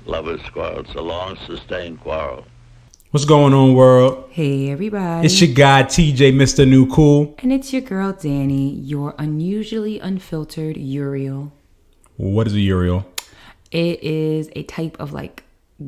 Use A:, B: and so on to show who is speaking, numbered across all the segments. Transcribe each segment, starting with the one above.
A: Lovers Quarrel. It's a long, sustained quarrel.
B: What's going on, world?
C: Hey, everybody.
B: It's your guy, TJ, Mr. New Cool.
C: And it's your girl, Dani, your unusually unfiltered Uriel.
B: What is a Uriel?
C: It is a type of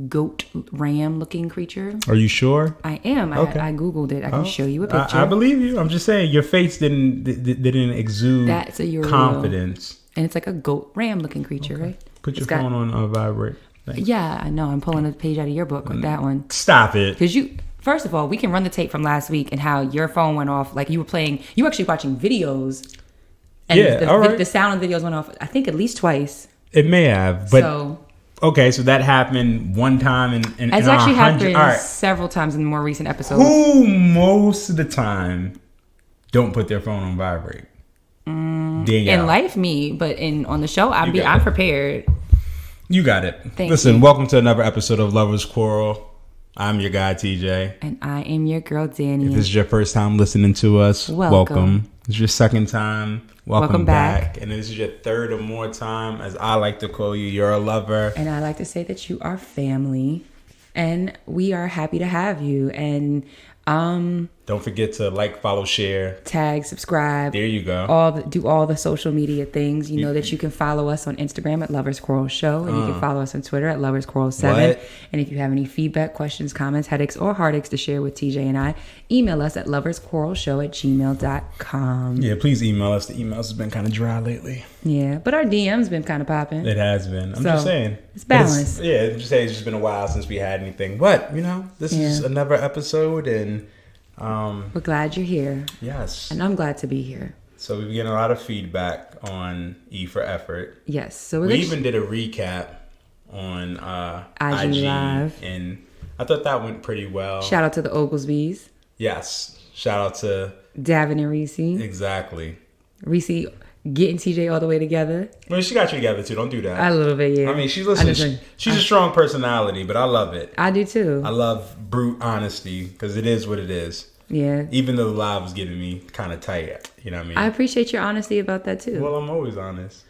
C: goat ram looking creature.
B: Are you sure?
C: I am.
B: Okay.
C: I Googled it. I can show you a picture.
B: I believe you. I'm just saying your face didn't exude
C: That's a Uriel.
B: confidence.
C: And it's like a goat ram looking creature, right?
B: Put your phone on vibrate. Thanks.
C: Yeah, I know. I'm pulling a page out of your book with that one.
B: Stop it.
C: Because first of all, we can run the tape from last week and how your phone went off. Like you were actually watching videos. And
B: all right.
C: the sound of videos went off, I think, at least twice.
B: It may have, but
C: So,
B: okay. So that happened one time in
C: it's actually happened
B: right.
C: several times in the more recent episodes.
B: Who most of the time don't put their phone on vibrate?
C: In life, me, but on the show, I'm prepared.
B: You got it.
C: Thank
B: Listen,
C: you.
B: welcome to another episode of Lovers Quarrel. I'm your guy, TJ.
C: And I am your girl, Dani.
B: If this is your first time listening to us, welcome. If it's your second time, welcome back. And if this is your third or more time, as I like to call you, you're a lover.
C: And I like to say that you are family. And we are happy to have you. And
B: don't forget to like, follow, share,
C: tag, subscribe.
B: There you go.
C: Do all the social media things. You know that you can follow us on Instagram at Lovers Quarrel Show, and you can follow us on Twitter at Lovers Quarrel 7.
B: What?
C: And if you have any feedback, questions, comments, headaches, or heartaches to share with TJ and I, email us at loversquarrelshow@gmail.com.
B: Yeah, please email us. The emails have been kind of dry lately.
C: Yeah, but our DM's been kind of popping.
B: It has been. I'm just saying.
C: It's balanced.
B: It's just been a while since we had anything. But, this is another episode, and
C: we're glad you're here.
B: yes.
C: And I'm glad to be here.
B: So we've been getting a lot of feedback on E for Effort.
C: Yes. So
B: we even did a recap on IG
C: Live.
B: And I thought that went pretty well.
C: Shout out to the Oglesbys.
B: Yes. Shout out to
C: Davin and Reese.
B: Exactly.
C: Reese getting TJ all the way together.
B: Well, she got you together too. Don't do that.
C: A little bit, yeah.
B: I mean, she's a strong personality, but I love it.
C: I do too.
B: I love brute honesty because it is what it is.
C: Yeah.
B: Even though the live was getting me kind of tight, you know what I mean?
C: I appreciate your honesty about that too.
B: Well, I'm always honest.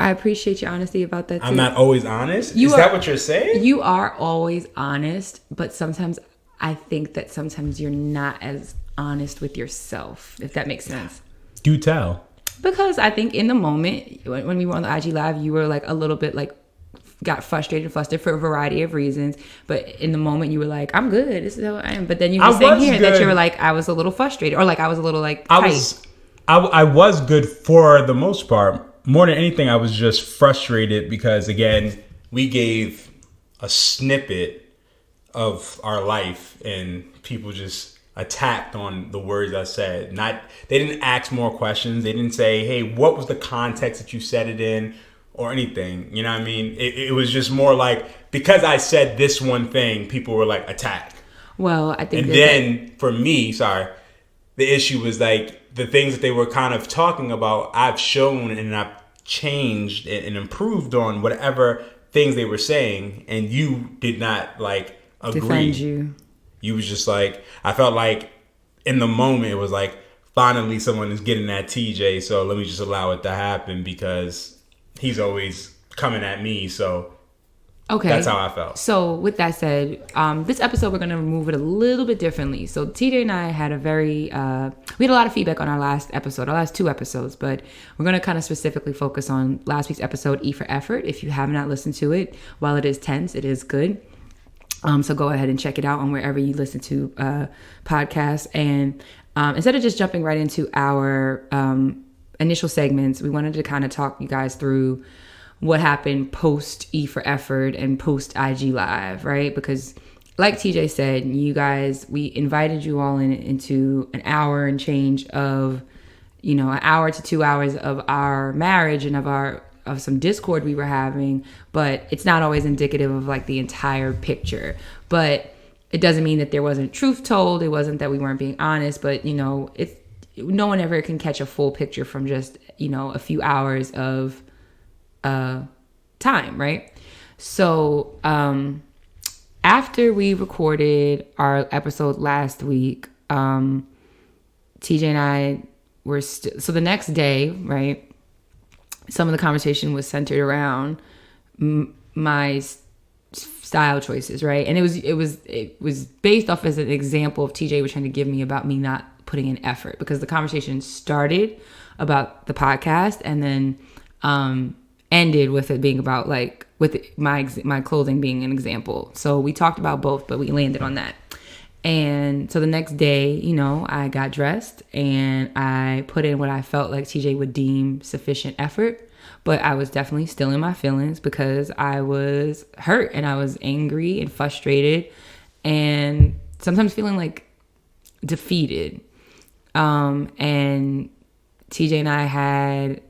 C: I appreciate your honesty about that too.
B: I'm not always honest? Is that what you're saying?
C: You are always honest, but sometimes I think that sometimes you're not as honest with yourself, if that makes sense.
B: Do tell.
C: Because I think in the moment, when we were on the IG Live, you were a little bit got frustrated and flustered for a variety of reasons. But in the moment, you were like, I'm good. This is how I am. But then you were saying here that you were like, I was a little frustrated, or I was a little tight.
B: I was good for the most part. More than anything, I was just frustrated because, again, we gave a snippet of our life and people just attacked on the words I said. They didn't ask more questions. They didn't say, hey, what was the context that you said it in or anything? You know what I mean? It was just more like, because I said this one thing, people were attacked.
C: Well, I think.
B: And then for me, the issue was the things that they were kind of talking about, I've shown and I've changed and improved on whatever things they were saying. And you did not agree.
C: Defend you.
B: You was just I felt like in the moment it was finally someone is getting at TJ, so let me just allow it to happen because he's always coming at me. So
C: okay,
B: that's how I felt.
C: So with that said, this episode we're gonna move it a little bit differently. So TJ and I had we had a lot of feedback on our last two episodes, but we're gonna kind of specifically focus on last week's episode, E for Effort. If you have not listened to it, while it is tense, it is good. So go ahead and check it out on wherever you listen to podcasts. And instead of just jumping right into our initial segments, we wanted to kind of talk you guys through what happened post E for Effort and post IG Live, right? Because like TJ said, you guys, we invited you all into an hour and change of, an hour to 2 hours of our marriage and of some discord we were having, but it's not always indicative of the entire picture. But it doesn't mean that there wasn't truth told. It wasn't that we weren't being honest, but no one ever can catch a full picture from just, a few hours of time, right? So after we recorded our episode last week, TJ and I were so the next day, right? Some of the conversation was centered around my style choices, right? And it was based off as an example of TJ was trying to give me about me not putting in effort, because the conversation started about the podcast and then ended with it being about like with my clothing being an example. So we talked about both, but we landed on that. And so the next day, you know, I got dressed and I put in what I felt like TJ would deem sufficient effort. But I was definitely still in my feelings because I was hurt and I was angry and frustrated and sometimes feeling like defeated. And TJ and I had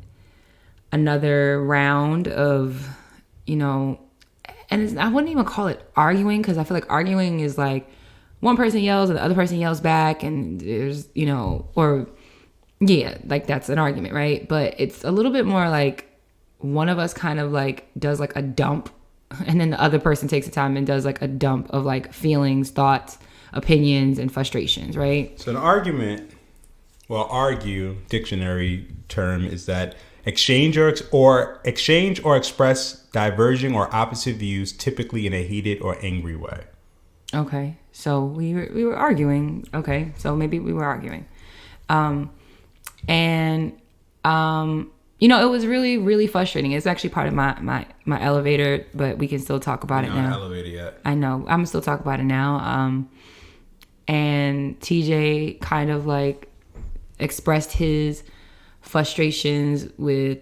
C: another round of, you know, and I wouldn't even call it arguing, because I feel like arguing is like one person yells and the other person yells back and there's, you know, or yeah, like that's an argument, right? But it's a little bit more like one of us kind of like does like a dump, and then the other person takes the time and does like a dump of like feelings, thoughts, opinions, and frustrations, right?
B: So an argument, well, argue dictionary term is that exchange or express diverging or opposite views, typically in a heated or angry way.
C: Okay, so we were arguing. Okay, so maybe we were arguing, you know, it was really, really frustrating. It's actually part of my elevator, but we can still talk about it now.
B: Elevator yet?
C: I know. I'm gonna still talk about it now. And TJ kind of like expressed his frustrations with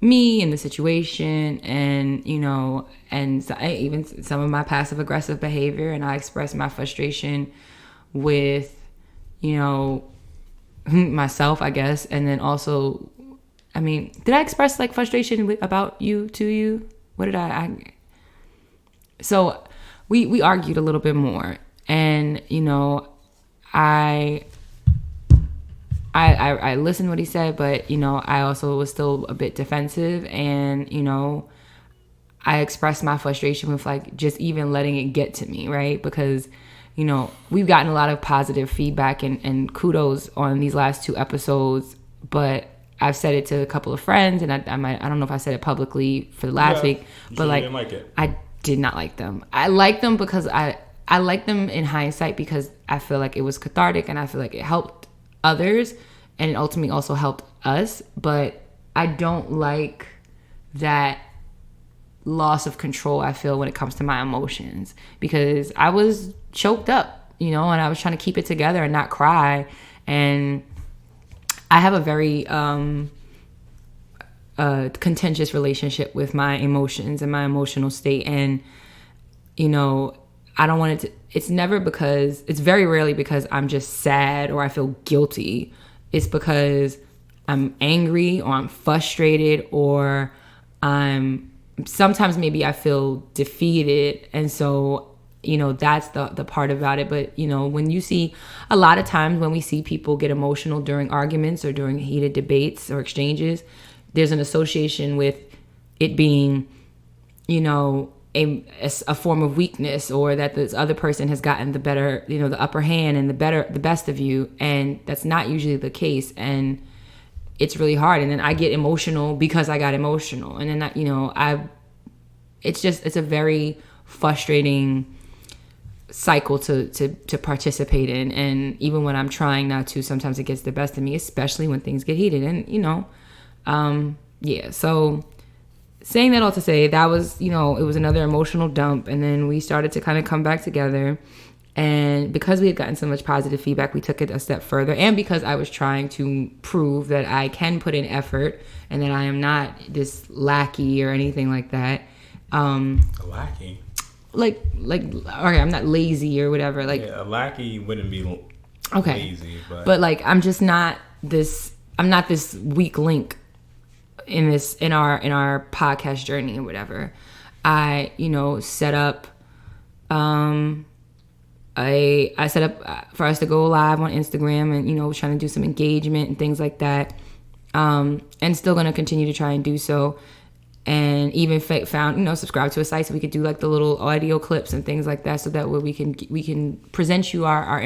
C: me and the situation, and you know, and so even some of my passive aggressive behavior, and I expressed my frustration with, you know, myself, I guess, and then also, I mean, did I express like frustration about you to you? What did so we argued a little bit more, and you know, I listened to what he said, but you know, I also was still a bit defensive, and you know, I expressed my frustration with like just even letting it get to me, right? Because you know, we've gotten a lot of positive feedback and kudos on these last 2 episodes, but I've said it to a couple of friends, and I don't know if I said it publicly for the last week, but like, I did not like them. I like them because I like them in hindsight because I feel like it was cathartic and I feel like it helped others and it ultimately also helped us. But I don't like that loss of control I feel when it comes to my emotions, because I was choked up, you know, and I was trying to keep it together and not cry. And I have a very contentious relationship with my emotions and my emotional state. And, you know, I don't want it to, it's very rarely because I'm just sad or I feel guilty. It's because I'm angry or I'm frustrated or sometimes maybe I feel defeated. And so, you know, that's the part about it. But, you know, when you see a lot of times when we see people get emotional during arguments or during heated debates or exchanges, there's an association with it being, you know, a form of weakness, or that this other person has gotten the better, you know, the upper hand and the best of you. And that's not usually the case. And it's really hard. And then I get emotional because I got emotional. And then, you know, it's a very frustrating cycle to participate in. And even when I'm trying not to, sometimes it gets the best of me, especially when things get heated. And, you know, yeah. So saying that all to say, that was, you know, it was another emotional dump. And then we started to kind of come back together. And because we had gotten so much positive feedback, we took it a step further. And because I was trying to prove that I can put in effort and that I am not this lackey or anything like that.
B: A lackey?
C: Like, okay, I'm not lazy or whatever. Like,
B: yeah, a lackey wouldn't be lazy.
C: But like, I'm just not I'm not this weak link in our podcast journey or whatever. I, you know, set up, I set up for us to go live on Instagram and, you know, trying to do some engagement and things like that. And still going to continue to try and do so. And even found, you know, subscribe to a site so we could do like the little audio clips and things like that. So that way we can present you our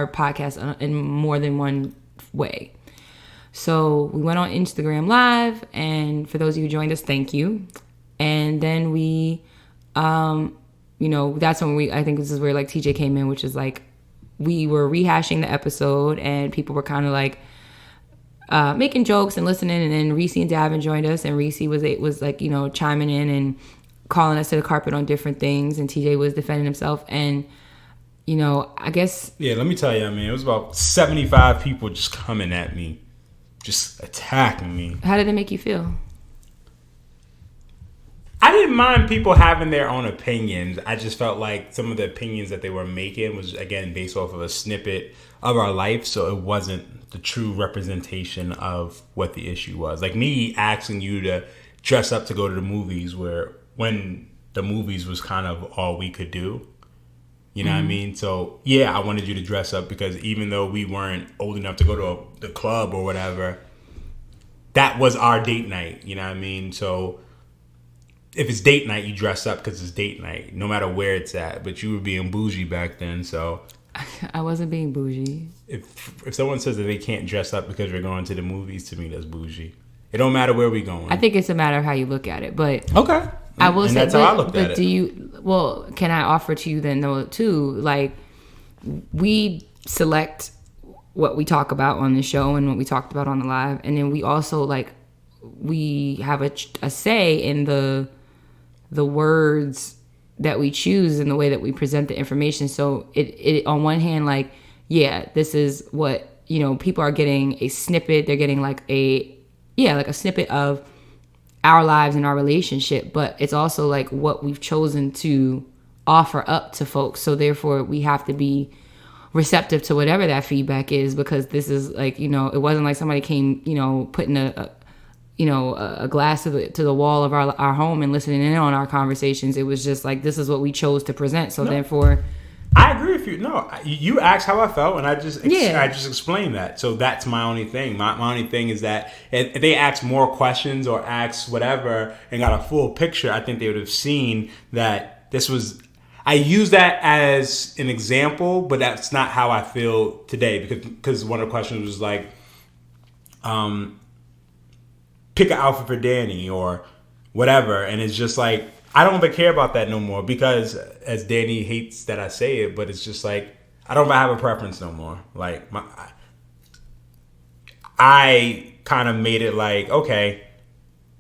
C: podcast in more than one way. So we went on Instagram Live, and for those of you who joined us, thank you. And then we that's when I think this is where like TJ came in, which is like we were rehashing the episode and people were kind of like making jokes and listening, and then Reese and Davin joined us, and Reese was like, chiming in and calling us to the carpet on different things, and TJ was defending himself, and I guess,
B: yeah, let me tell you, it was about 75 people just coming at me, just attacking me.
C: How did it make you feel?
B: I didn't mind people having their own opinions. I just felt like some of the opinions that they were making was, again, based off of a snippet of our life, so it wasn't the true representation of what the issue was. Like me asking you to dress up to go to the movies, when the movies was kind of all we could do. You know what I mean? So, yeah, I wanted you to dress up because even though we weren't old enough to go to the club or whatever, that was our date night. You know what I mean? So if it's date night, you dress up because it's date night, no matter where it's at. But you were being bougie back then, so
C: I wasn't being bougie.
B: If someone says that they can't dress up because we're going to the movies, to me, that's bougie. It don't matter where we're going.
C: I think it's a matter of how you look at it, but
B: okay.
C: I will say
B: that's how I looked at it.
C: Do you? Well, can I offer to you then though too? Like, we select what we talk about on the show and what we talked about on the live, and then we also we have a say in the words that we choose and the way that we present the information. So it on one hand, like, yeah, this is what, people are getting a snippet. They're getting like a snippet of our lives and our relationship, but it's also like what we've chosen to offer up to folks. So therefore we have to be receptive to whatever that feedback is, because this is like, it wasn't like somebody came, putting a glass to the wall of our home and listening in on our conversations. It was just like, this is what we chose to present. So therefore,
B: I agree with you. No, you asked how I felt, and I just explained that. So that's my only thing. My only thing is that if they asked more questions or asked whatever and got a full picture, I think they would have seen that this was. I use that as an example, but that's not how I feel today, because one of the questions was like, pick an outfit for Dani or whatever, and it's just like, I don't even care about that no more, because as Dani hates that I say it, but it's just like, I don't have a preference no more. Like, I kind of made it like, okay,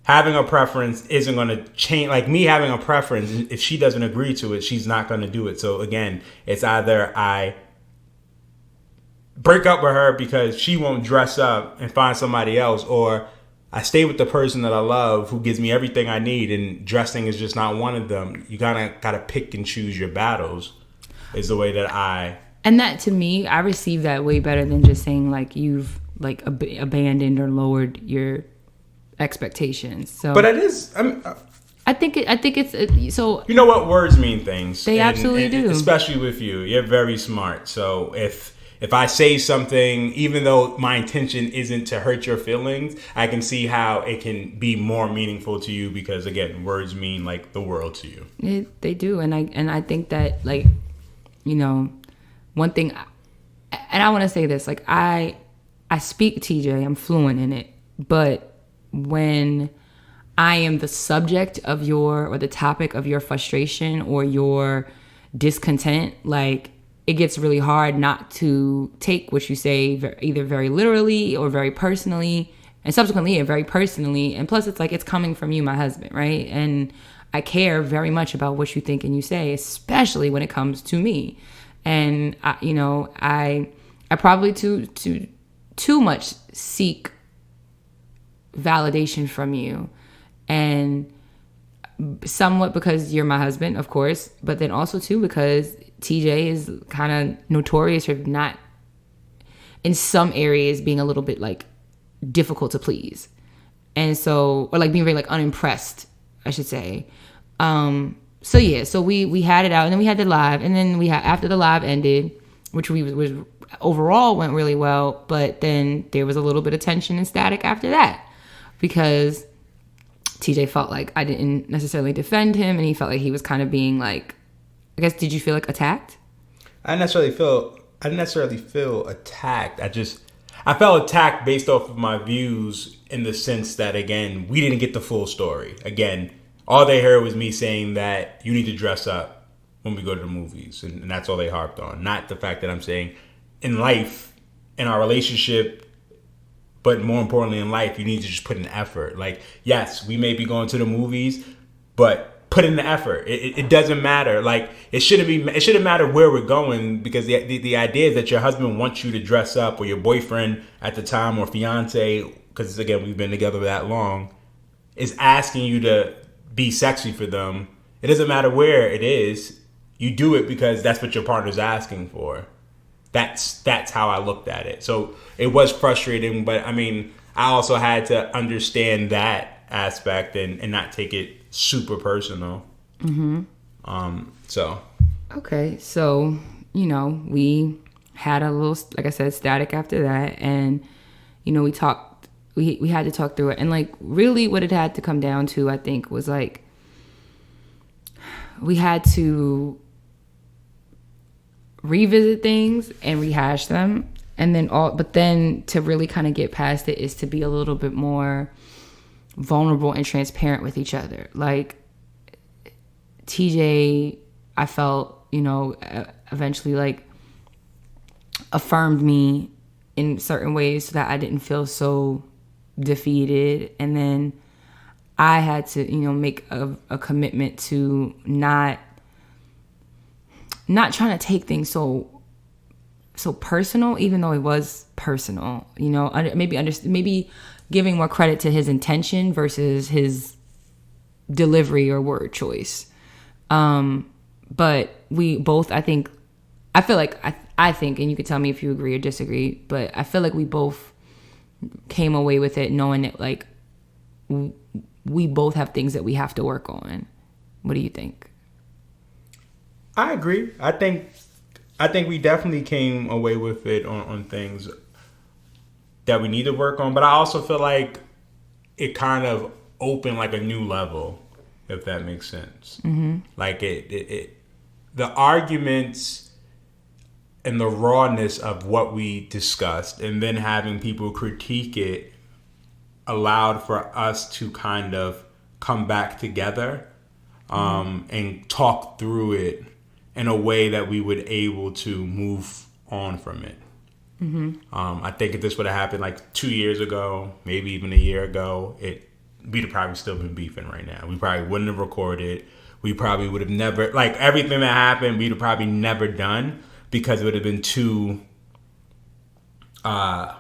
B: having a preference isn't going to change. Like, me having a preference, if she doesn't agree to it, she's not going to do it. So again, it's either I break up with her because she won't dress up and find somebody else, or I stay with the person that I love who gives me everything I need, and dressing is just not one of them. You gotta pick and choose your battles, is the way that I...
C: And that, to me, I receive that way better than just saying like you've like abandoned or lowered your expectations. So,
B: but it is...
C: I think it's so...
B: You know what? Words mean things.
C: They absolutely do.
B: Especially with you. You're very smart. So if I say something, even though my intention isn't to hurt your feelings, I can see how it can be more meaningful to you, because again, words mean like the world to you.
C: They do, and I think that, like, one thing, and I want to say this, like, I speak TJ, I'm fluent in it, but when I am the subject of or the topic of your frustration or your discontent, like, it gets really hard not to take what you say either very literally or very personally, and subsequently very personally. And plus, it's like, it's coming from you, my husband, right? And I care very much about what you think and you say, especially when it comes to me. And I probably too much seek validation from you, and somewhat because you're my husband, of course, but then also too because TJ is kind of notorious for not, in some areas, being a little bit like difficult to please, and so, or like being very like unimpressed, I should say. So yeah, so we had it out, and then we had the live, and then after the live ended, which was overall went really well, but then there was a little bit of tension and static after that, because TJ felt like I didn't necessarily defend him, and he felt like he was kind of being like, I guess, did you feel like attacked? I didn't
B: necessarily feel attacked. I felt attacked based off of my views, in the sense that, again, we didn't get the full story. Again, all they heard was me saying that you need to dress up. when we go to the movies. And that's all they harped on. Not the fact that I'm saying in life, in our relationship, but more importantly in life, you need to just put in effort. Like, yes, we may be going to the movies, but put in the effort. It doesn't matter. Like, it shouldn't matter where we're going, because the idea is that your husband wants you to dress up, or your boyfriend at the time, or fiance, because again, we've been together that long, is asking you to be sexy for them. It doesn't matter where it is. You do it because that's what your partner's asking for. That's how I looked at it. So it was frustrating, but I mean, I also had to understand that aspect and not take it super personal. So.
C: Okay, so, we had a little, like I said, static after that. And, we talked, we had to talk through it. And like, really what it had to come down to, I think, was like, we had to revisit things and rehash them, and then to really kind of get past it is to be a little bit more vulnerable and transparent with each other. Like, TJ, I felt, eventually like affirmed me in certain ways so that I didn't feel so defeated. And then I had to, make a commitment to not trying to take things so personal, even though it was personal, maybe giving more credit to his intention versus his delivery or word choice. But we both, I think, and you could tell me if you agree or disagree, but I feel like we both came away with it knowing that like we both have things that we have to work on. What do you think?
B: I agree. I think we definitely came away with it on things that we need to work on, but I also feel like it kind of opened like a new level, if that makes sense. Mm-hmm. Like the arguments and the rawness of what we discussed, and then having people critique it, allowed for us to kind of come back together and talk through it in a way that we would able to move on from it. Mm-hmm. I think if this would have happened like 2 years ago, maybe even a year ago, we'd have probably still been beefing right now. We probably wouldn't have recorded. We probably would have never, like, everything that happened, we'd have probably never done, because it would have been too
C: raw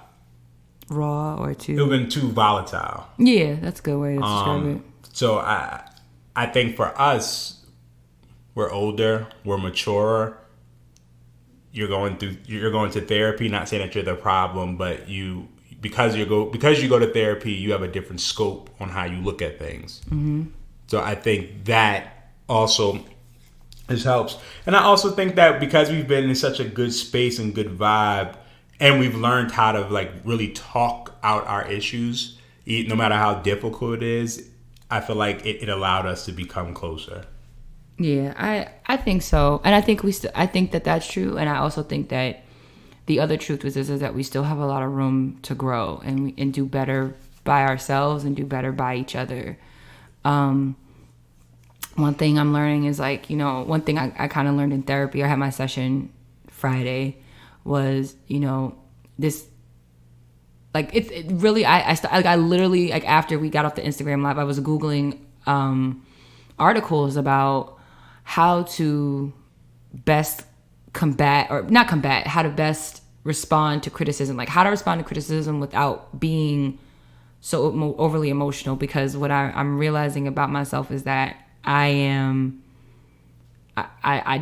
C: or too.
B: It would have been too volatile.
C: Yeah, that's a good way to describe it.
B: So I think for us, we're older, we're maturer. You're going to therapy. Not saying that you're the problem, but because you go to therapy, you have a different scope on how you look at things. Mm-hmm. So I think that also helps, and I also think that because we've been in such a good space and good vibe, and we've learned how to like really talk out our issues, no matter how difficult it is, I feel like it allowed us to become closer.
C: Yeah, I think so, and I think I think that that's true, and I also think that the other truth is that we still have a lot of room to grow and do better by ourselves and do better by each other. One thing I'm learning is like, one thing I kind of learned in therapy. I had my session Friday, was this. Like it really I literally, like, after we got off the Instagram live, I was Googling articles about how to best how to best respond to criticism, like how to respond to criticism without being so overly emotional. Because what I'm realizing about myself is that I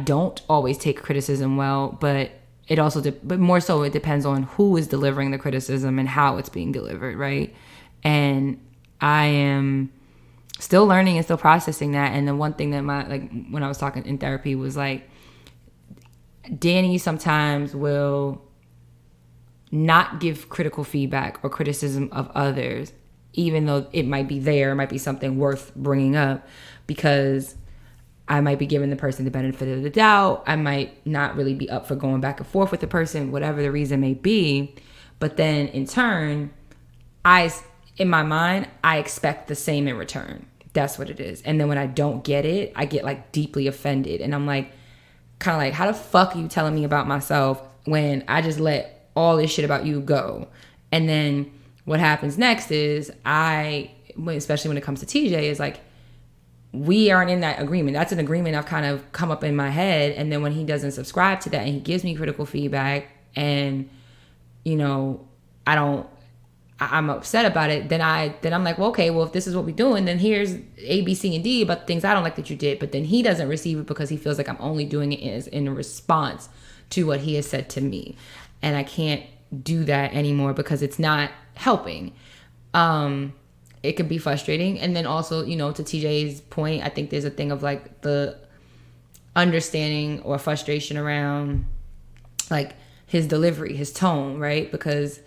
C: don't always take criticism well, but it also, but more so it depends on who is delivering the criticism and how it's being delivered, right? And I am still learning and still processing that. And the one thing that when I was talking in therapy was like, Dani sometimes will not give critical feedback or criticism of others, even though it might be there, it might be something worth bringing up, because I might be giving the person the benefit of the doubt. I might not really be up for going back and forth with the person, whatever the reason may be. But then in turn, in my mind, I expect the same in return. That's what it is. And then when I don't get it, I get like deeply offended. And I'm like, kind of like, how the fuck are you telling me about myself when I just let all this shit about you go? And then what happens next is especially when it comes to TJ, is like, we aren't in that agreement. That's an agreement I've kind of come up in my head. And then when he doesn't subscribe to that and he gives me critical feedback and, you know, I'm upset about it, then I'm like, well, okay, well, if this is what we're doing, then here's A, B, C, and D about the things I don't like that you did. But then he doesn't receive it because he feels like I'm only doing it in response to what he has said to me. And I can't do that anymore because it's not helping. It could be frustrating. And then also, you know, to TJ's point, I think there's a thing of like the understanding or frustration around like his delivery, his tone, right? Because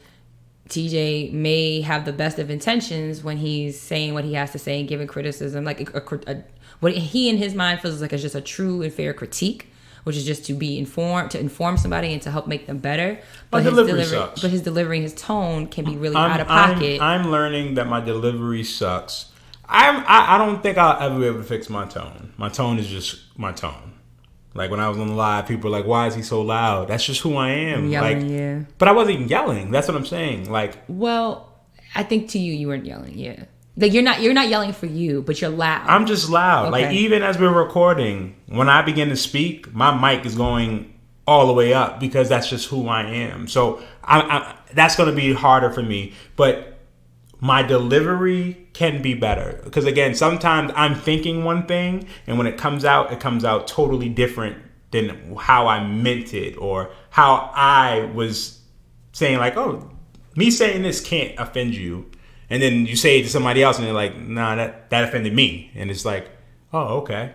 C: TJ may have the best of intentions when he's saying what he has to say and giving criticism, like what he in his mind feels like it's just a true and fair critique, which is just to inform somebody and to help make them better.
B: But his delivery sucks.
C: But his delivery, his tone can be really out of pocket.
B: I'm learning that my delivery sucks. I don't think I'll ever be able to fix my tone. My tone is just my tone. Like when I was on the live, people were like, "Why is he so loud?" That's just who I am.
C: Yelling,
B: like,
C: yeah.
B: But I wasn't even yelling. That's what I'm saying. Like,
C: well, I think to you weren't yelling. Yeah. Like you're not yelling for you, but you're loud.
B: I'm just loud.
C: Okay.
B: Like even as we're recording, when I begin to speak, my mic is going all the way up because that's just who I am. So that's going to be harder for me. But my delivery can be better because again, sometimes I'm thinking one thing, and when it comes out totally different than how I meant it or how I was saying. Like, oh, me saying this can't offend you. And then you say it to somebody else and they're like, nah, that offended me. And it's like, oh, okay.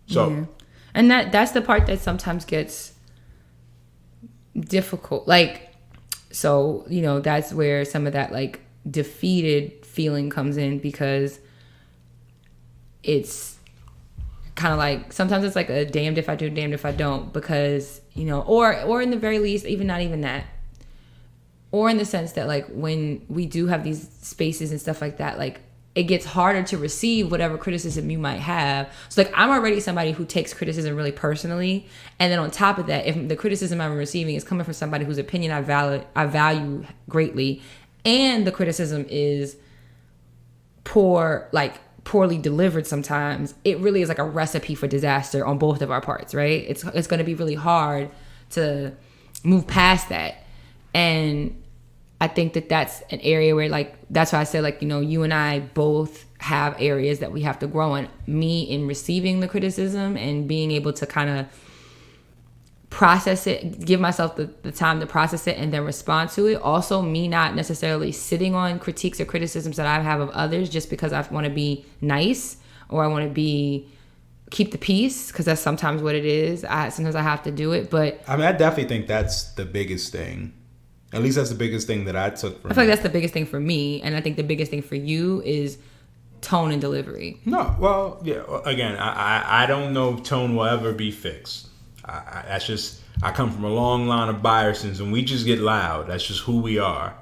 B: So,
C: yeah. And that's the part that sometimes gets difficult. Like, so, you know, that's where some of that like defeated feeling comes in because it's kind of like, sometimes it's like a damned if I do, damned if I don't, because, you know, or in the very least, not even that. Or in the sense that, like, when we do have these spaces and stuff like that, like, it gets harder to receive whatever criticism you might have. So, like, I'm already somebody who takes criticism really personally. And then on top of that, if the criticism I'm receiving is coming from somebody whose opinion I value greatly, and the criticism is poorly delivered sometimes, it really is like a recipe for disaster on both of our parts, right? It's going to be really hard to move past that. And I think that that's an area where, like, that's why I said, like, you know, you and I both have areas that we have to grow in. Me in receiving the criticism and being able to kind of process it, give myself the time to process it and then respond to it. Also, me not necessarily sitting on critiques or criticisms that I have of others just because I want to be nice or I want to keep the peace, because that's sometimes what it is. Sometimes I have to do it. But
B: I mean, I definitely think that's the biggest thing. At least that's the biggest thing that I took from it.
C: I feel like that's the biggest thing for me. And I think the biggest thing for you is tone and delivery.
B: No, well, yeah. Again, I don't know if tone will ever be fixed. That's just, I come from a long line of Byersons, and we just get loud. That's just who we are.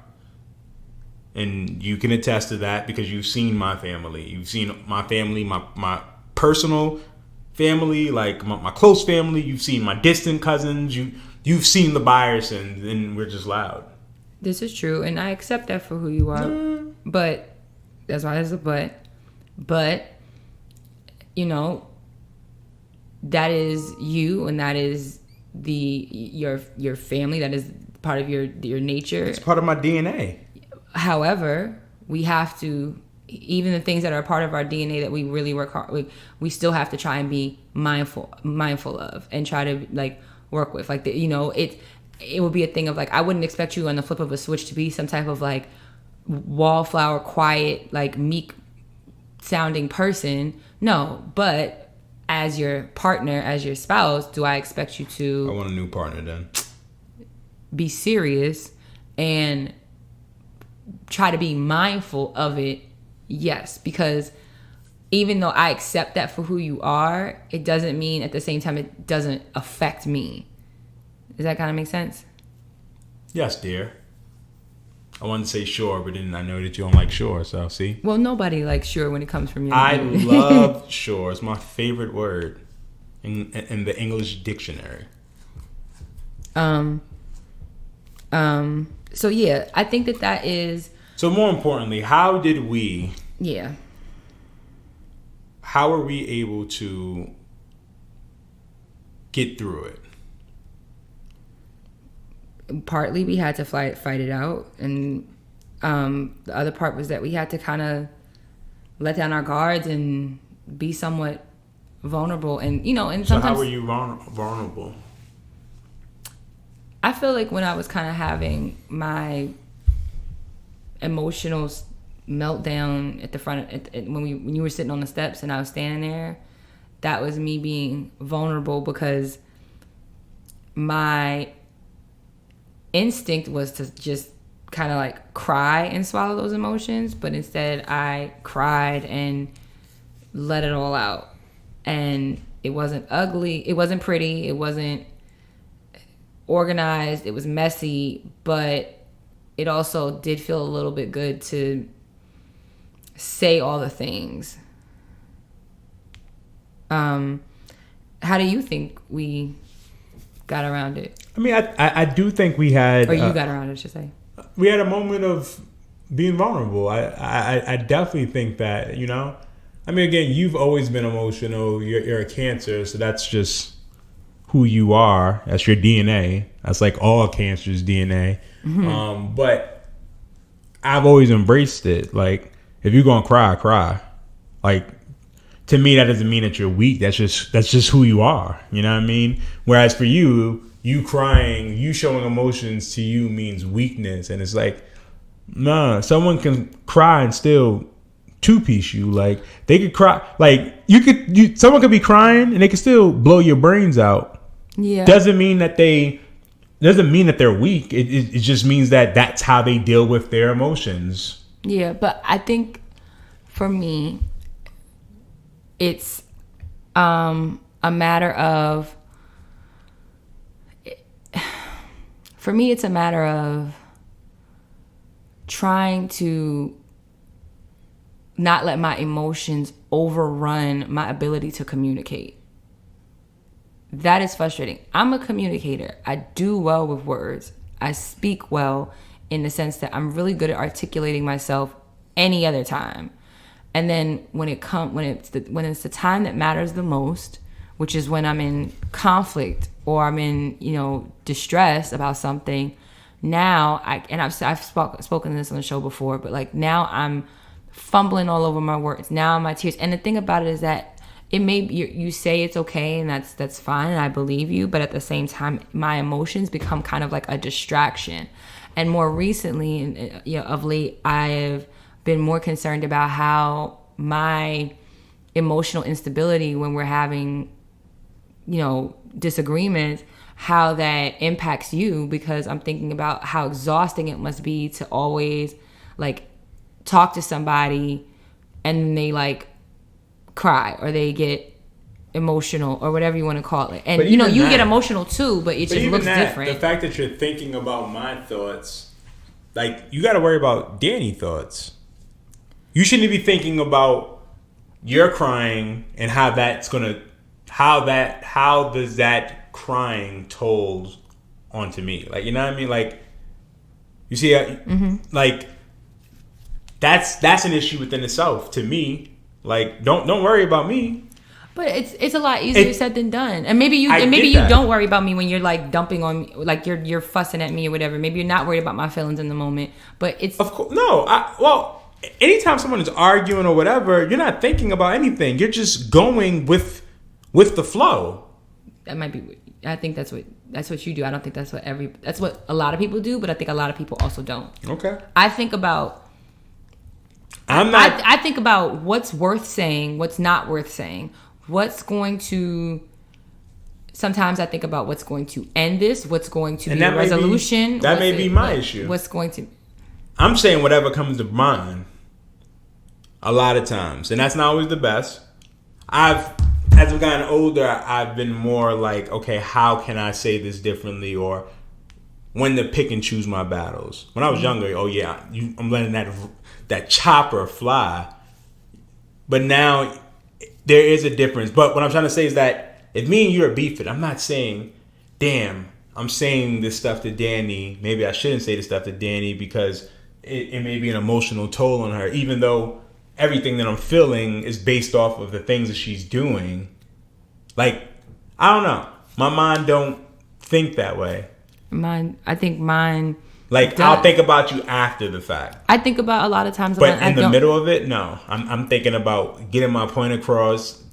B: And you can attest to that because you've seen my family. You've seen my family, my personal family, like my close family. You've seen my distant cousins. You've seen the Byersons, and we're just loud.
C: This is true, and I accept that for who you are. But that's why there's a but. But, you know, that is you, and that is your family. That is part of your nature.
B: It's part of my DNA.
C: However, we have to, even the things that are part of our DNA that we really work hard, we still have to try and be mindful of and try to, like, work with. Like, you know, it would be a thing of, like, I wouldn't expect you on the flip of a switch to be some type of, like, wallflower, quiet, like, meek sounding person. No, but as your partner, as your spouse, do I expect you to...
B: I want a new partner then.
C: ...be serious and try to be mindful of it? Yes, because even though I accept that for who you are, it doesn't mean at the same time it doesn't affect me. Does that kind of make sense?
B: Yes, dear. I wanted to say sure, but then I know that you don't like sure, so see?
C: Well, nobody likes sure when it comes from you.
B: I love sure. It's my favorite word. in the English dictionary?
C: So yeah, I think that is.
B: So more importantly, how are we able to get through it?
C: Partly we had to fight it out, and the other part was that we had to kind of let down our guards and be somewhat vulnerable. And and sometimes.
B: So how were you vulnerable?
C: I feel like when I was kind of having my emotional meltdown at the front, when you were sitting on the steps and I was standing there, that was me being vulnerable, because my instinct was to just kind of like cry and swallow those emotions, but instead I cried and let it all out. And it wasn't ugly, it wasn't pretty, it wasn't organized, it was messy, but it also did feel a little bit good to say all the things. How do you think we got around it?
B: I mean, I do think we had...
C: Or you got around it, I should say.
B: We had a moment of being vulnerable. I definitely think that, I mean, again, you've always been emotional. You're a Cancer, so that's just who you are. That's your DNA. That's like all Cancer's DNA. Mm-hmm. But I've always embraced it. Like, if you're gonna cry. Like, to me, that doesn't mean that you're weak. That's just who you are. You know what I mean? Whereas for you crying, you showing emotions to you means weakness. And it's like, nah, someone can cry and still two-piece you. Like, they could cry. Like, someone could be crying and they could still blow your brains out. Yeah. Doesn't mean that they're weak. It just means that that's how they deal with their emotions.
C: Yeah, but I think for me, it's a matter of... For me, it's a matter of trying to not let my emotions overrun my ability to communicate. That is frustrating. I'm a communicator. I do well with words. I speak well in the sense that I'm really good at articulating myself any other time. And then when it's the time that matters the most, which is when I'm in conflict or I'm in, distress about something, now I've spoken this on the show before, but like now I'm fumbling all over my words. Now my tears. And the thing about it is that it may you say it's okay and that's fine and I believe you, but at the same time my emotions become kind of like a distraction. And more recently, of late, I've been more concerned about how my emotional instability when we're having disagreements, how that impacts you, because I'm thinking about how exhausting it must be to always like talk to somebody and they like cry or they get emotional or whatever you want to call it. And you get emotional too, but it just looks different.
B: The fact that you're thinking about my thoughts, like, you got to worry about Dani thoughts. You shouldn't be thinking about your crying and how does that crying toll onto me? Like, you know what I mean? Like, you see, like, that's an issue within itself to me. Like, don't worry about me.
C: But it's a lot easier said than done. And maybe you don't worry about me when you're like dumping on me, like you're fussing at me or whatever. Maybe you're not worried about my feelings in the moment. But it's
B: of course well, anytime someone is arguing or whatever, you're not thinking about anything. You're just going with the flow. That
C: might be. I think that's what you do. I don't think that's what a lot of people do. But I think a lot of people also don't.
B: Okay.
C: I think about. I think about what's worth saying, what's not worth saying, what's going to. Sometimes I think about what's going to end this, what's going to be a resolution.
B: That may be my issue.
C: What's going to.
B: I'm saying whatever comes to mind. A lot of times, and that's not always the best. As I've gotten older, I've been more like, okay, how can I say this differently, or when to pick and choose my battles. When I was younger, I'm letting that chopper fly. But now there is a difference. But what I'm trying to say is that if me and you are beefing, I'm not saying, damn, I'm saying this stuff to Dani. Maybe I shouldn't say this stuff to Dani because it may be an emotional toll on her, even though everything that I'm feeling is based off of the things that she's doing. Like, I don't know. My mind don't think that way.
C: I think mine.
B: Like, I'll think about you after the fact.
C: I think about a lot of times.
B: But in the middle of it, no. I'm thinking about getting my point across,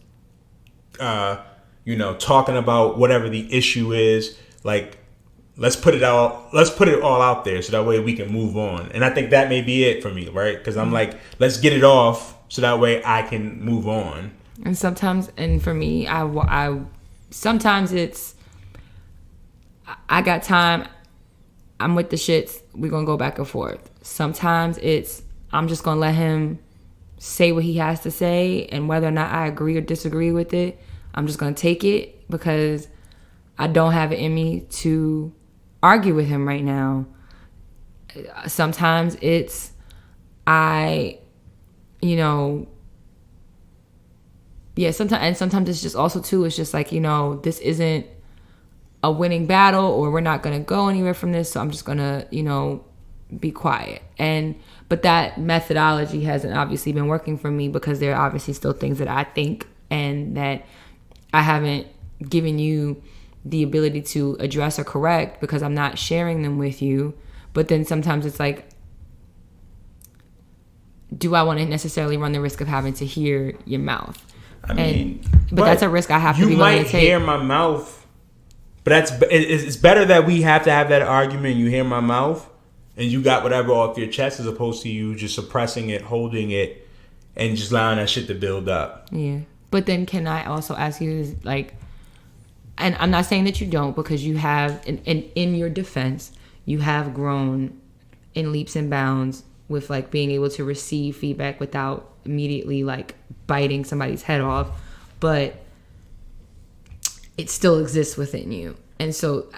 B: talking about whatever the issue is. Like, let's put it all out there so that way we can move on. And I think that may be it for me, right? Because I'm like, let's get it off so that way I can move on.
C: And sometimes, and for me, sometimes it's, I got time, I'm with the shits, we're going to go back and forth. Sometimes it's, I'm just going to let him say what he has to say, and whether or not I agree or disagree with it, I'm just going to take it because I don't have it in me to argue with him right now. Sometimes it's, sometimes it's just also too, it's just like, this isn't a winning battle, or we're not going to go anywhere from this, so I'm just going to, be quiet. But that methodology hasn't obviously been working for me because there are obviously still things that I think and that I haven't given you the ability to address or correct because I'm not sharing them with you. But then sometimes it's like, do I want to necessarily run the risk of having to hear your mouth? But that's a risk I have to be willing to take.
B: You might hear my mouth, but it's better that we have to have that argument. You hear my mouth, and you got whatever off your chest, as opposed to you just suppressing it, holding it, and just allowing that shit to build up.
C: Yeah, but then can I also ask you, like, and I'm not saying that you don't, because you have, in your defense, you have grown in leaps and bounds with like being able to receive feedback without immediately like biting somebody's head off, but it still exists within you. And so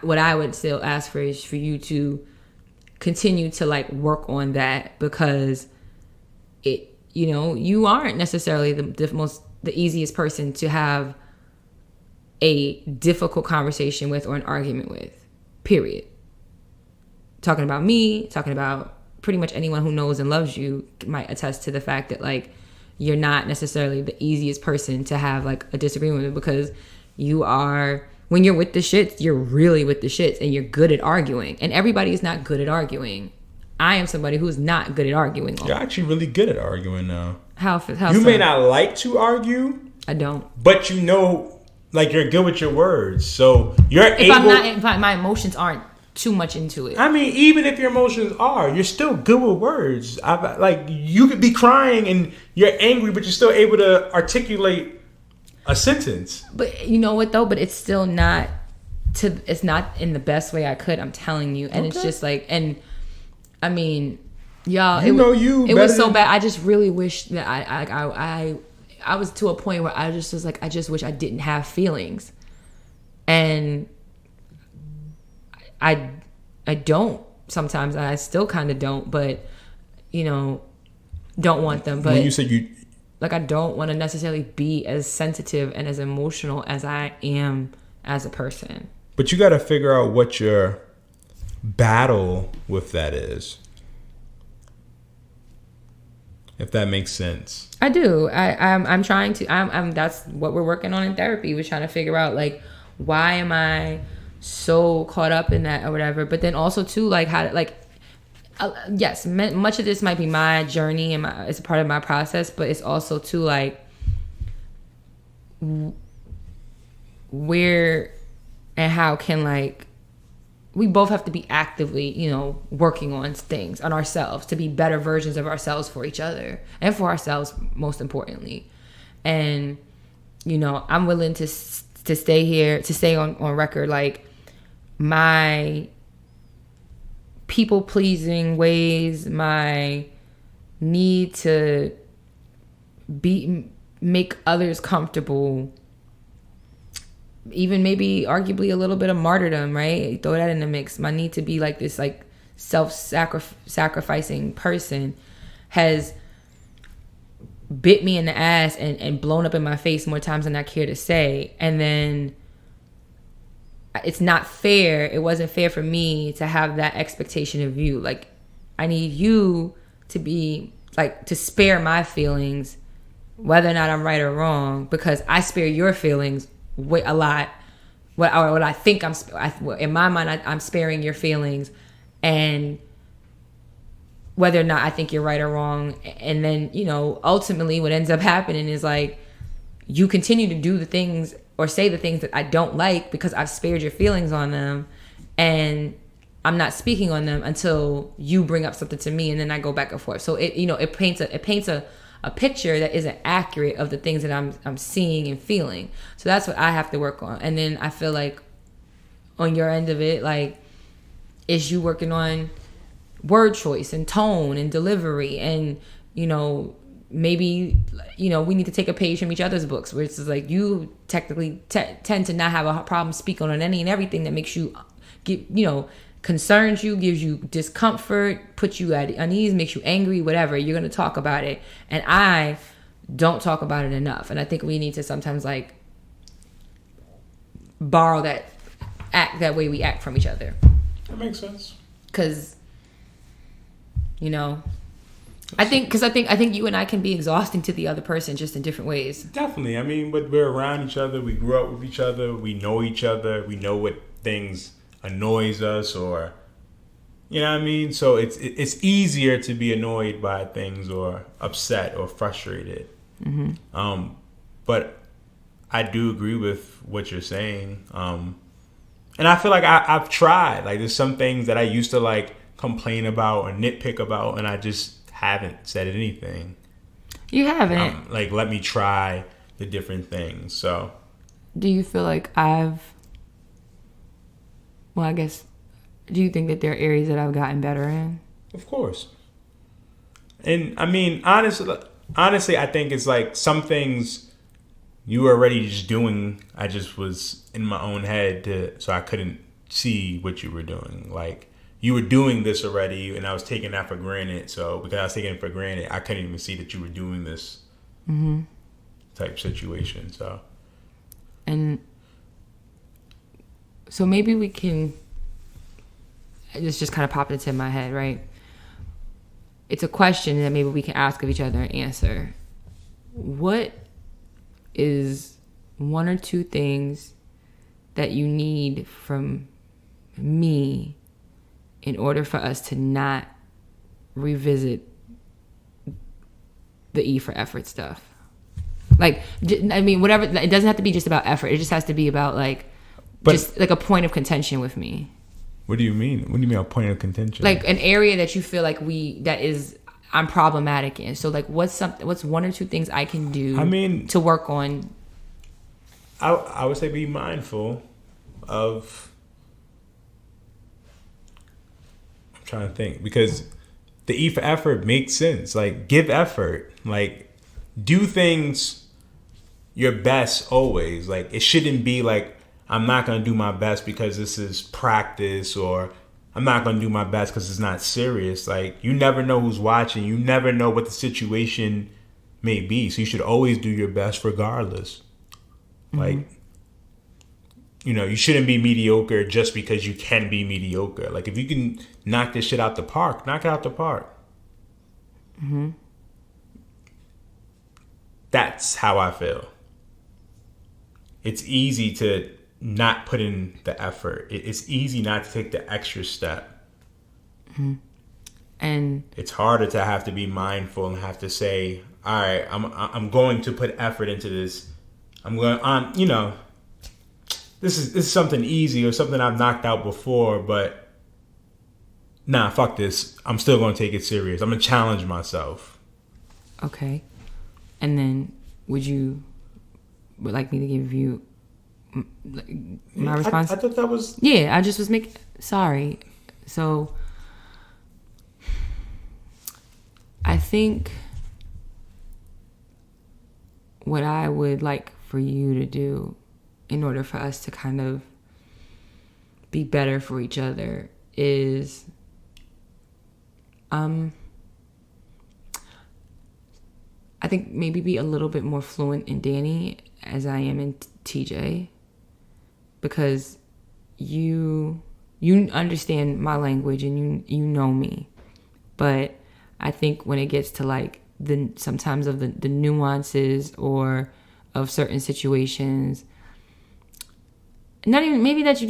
C: what I would still ask for is for you to continue to like work on that, because it, you aren't necessarily the easiest person to have a difficult conversation with or an argument with, period. Talking about me, talking about pretty much anyone who knows and loves you might attest to the fact that like you're not necessarily the easiest person to have like a disagreement with, because you are, when you're with the shits, you're really with the shits and you're good at arguing. And everybody is not good at arguing. I am somebody who's not good at arguing.
B: You're actually really good at arguing now.
C: How
B: you may not like to argue.
C: I don't.
B: But like you're good with your words. So you're
C: if my emotions aren't too much into it.
B: I mean, even if your emotions are, you're still good with words. Like you could be crying and you're angry, but you're still able to articulate a sentence.
C: But you know what though? But it's still not it's not in the best way I could. I'm telling you, and okay. It's just like, and I mean, y'all, it was so bad. I just really wish that I was to a point where I just was like, I just wish I didn't have feelings, and I don't sometimes. I still kind of don't, but don't want them. But
B: when you said you.
C: Like, I don't want to necessarily be as sensitive and as emotional as I am as a person.
B: But you got to figure out what your battle with that is. If that makes sense.
C: I do. I'm trying to. That's what we're working on in therapy. We're trying to figure out like, why am I so caught up in that or whatever. But then also too, like how like. Yes, much of this might be my journey and it's a part of my process, but it's also too like where and how can like we both have to be actively, working on things on ourselves to be better versions of ourselves for each other and for ourselves most importantly. And I'm willing to stay here, to stay on record like my people pleasing ways, my need to make others comfortable, even maybe arguably a little bit of martyrdom, right? Throw that in the mix. My need to be like this like self-sacrificing person has bit me in the ass and blown up in my face more times than I care to say. And then it's not fair. It wasn't fair for me to have that expectation of you. Like, I need you to be like, to spare my feelings, whether or not I'm right or wrong, because I spare your feelings a lot. What I think in my mind, I'm sparing your feelings, and whether or not I think you're right or wrong. And then, you know, ultimately what ends up happening is like, you continue to do the things or say the things that I don't like because I've spared your feelings on them, and I'm not speaking on them until you bring up something to me, and then I go back and forth. So it paints a picture that isn't accurate of the things that I'm seeing and feeling. So that's what I have to work on. And then I feel like on your end of it, like, is you working on word choice and tone and delivery, and, you know, maybe, you know, we need to take a page from each other's books, where it's like, you technically tend to not have a problem speaking on any and everything that makes you concerns you, gives you discomfort, puts you at unease, makes you angry, whatever. You're going to talk about it, and I don't talk about it enough. And I think we need to sometimes like borrow that way we act from each other.
B: That makes sense.
C: Because, you know, I think you and I can be exhausting to the other person, just in different ways.
B: Definitely. I mean, but we're around each other. We grew up with each other. We know each other. We know what things annoys us, or, you know what I mean? So it's easier to be annoyed by things or upset or frustrated. Mm-hmm. But I do agree with what you're saying. And I feel like I've tried. Like, there's some things that I used to like complain about or nitpick about, and I just haven't said anything.
C: You haven't.
B: Like, let me try the different things. So,
C: do you feel like I guess, do you think that there are areas that I've gotten better in?
B: Of course. And I mean, honestly, I think it's like some things you were already just doing. I just was in my own head, so I couldn't see what you were doing. Like, you were doing this already, and I was taking that for granted. So because I was taking it for granted, I couldn't even see that you were doing this type situation. So,
C: and so maybe we can. This just kind of popped into my head, right? It's a question that maybe we can ask of each other and answer. What is one or two things that you need from me in order for us to not revisit the E for effort stuff? Like, I mean, whatever. It doesn't have to be just about effort. It just has to be about just like a point of contention with me.
B: What do you mean? What do you mean a point of contention?
C: Like an area that you feel like I'm problematic in. So like, what's one or two things I can do?
B: I mean,
C: to work on.
B: I would say be mindful of. I'm trying to think, because the E for effort makes sense. Like, give effort. Like, do things your best always. Like, it shouldn't be like, I'm not going to do my best because this is practice, or I'm not going to do my best because it's not serious. Like, you never know who's watching. You never know what the situation may be. So you should always do your best regardless. Mm-hmm. Like, you know, you shouldn't be mediocre just because you can be mediocre. Like, if you can knock this shit out the park, knock it out the park. Mm-hmm. That's how I feel. It's easy to not put in the effort. It's easy not to take the extra step.
C: Mm-hmm. And it's
B: harder to have to be mindful and have to say, all right, I'm going to put effort into this. You know, this is something easy or something I've knocked out before, but nah, fuck this. I'm still going to take it serious. I'm going to challenge myself.
C: Okay. And then would like me to give you my response?
B: I thought that was...
C: Yeah, I just was sorry. So I think what I would like for you to do in order for us to kind of be better for each other is I I think maybe be a little bit more fluent in Dani as I am in TJ, because you understand my language and you know me. But I think when it gets to like sometimes of the nuances or of certain situations, not that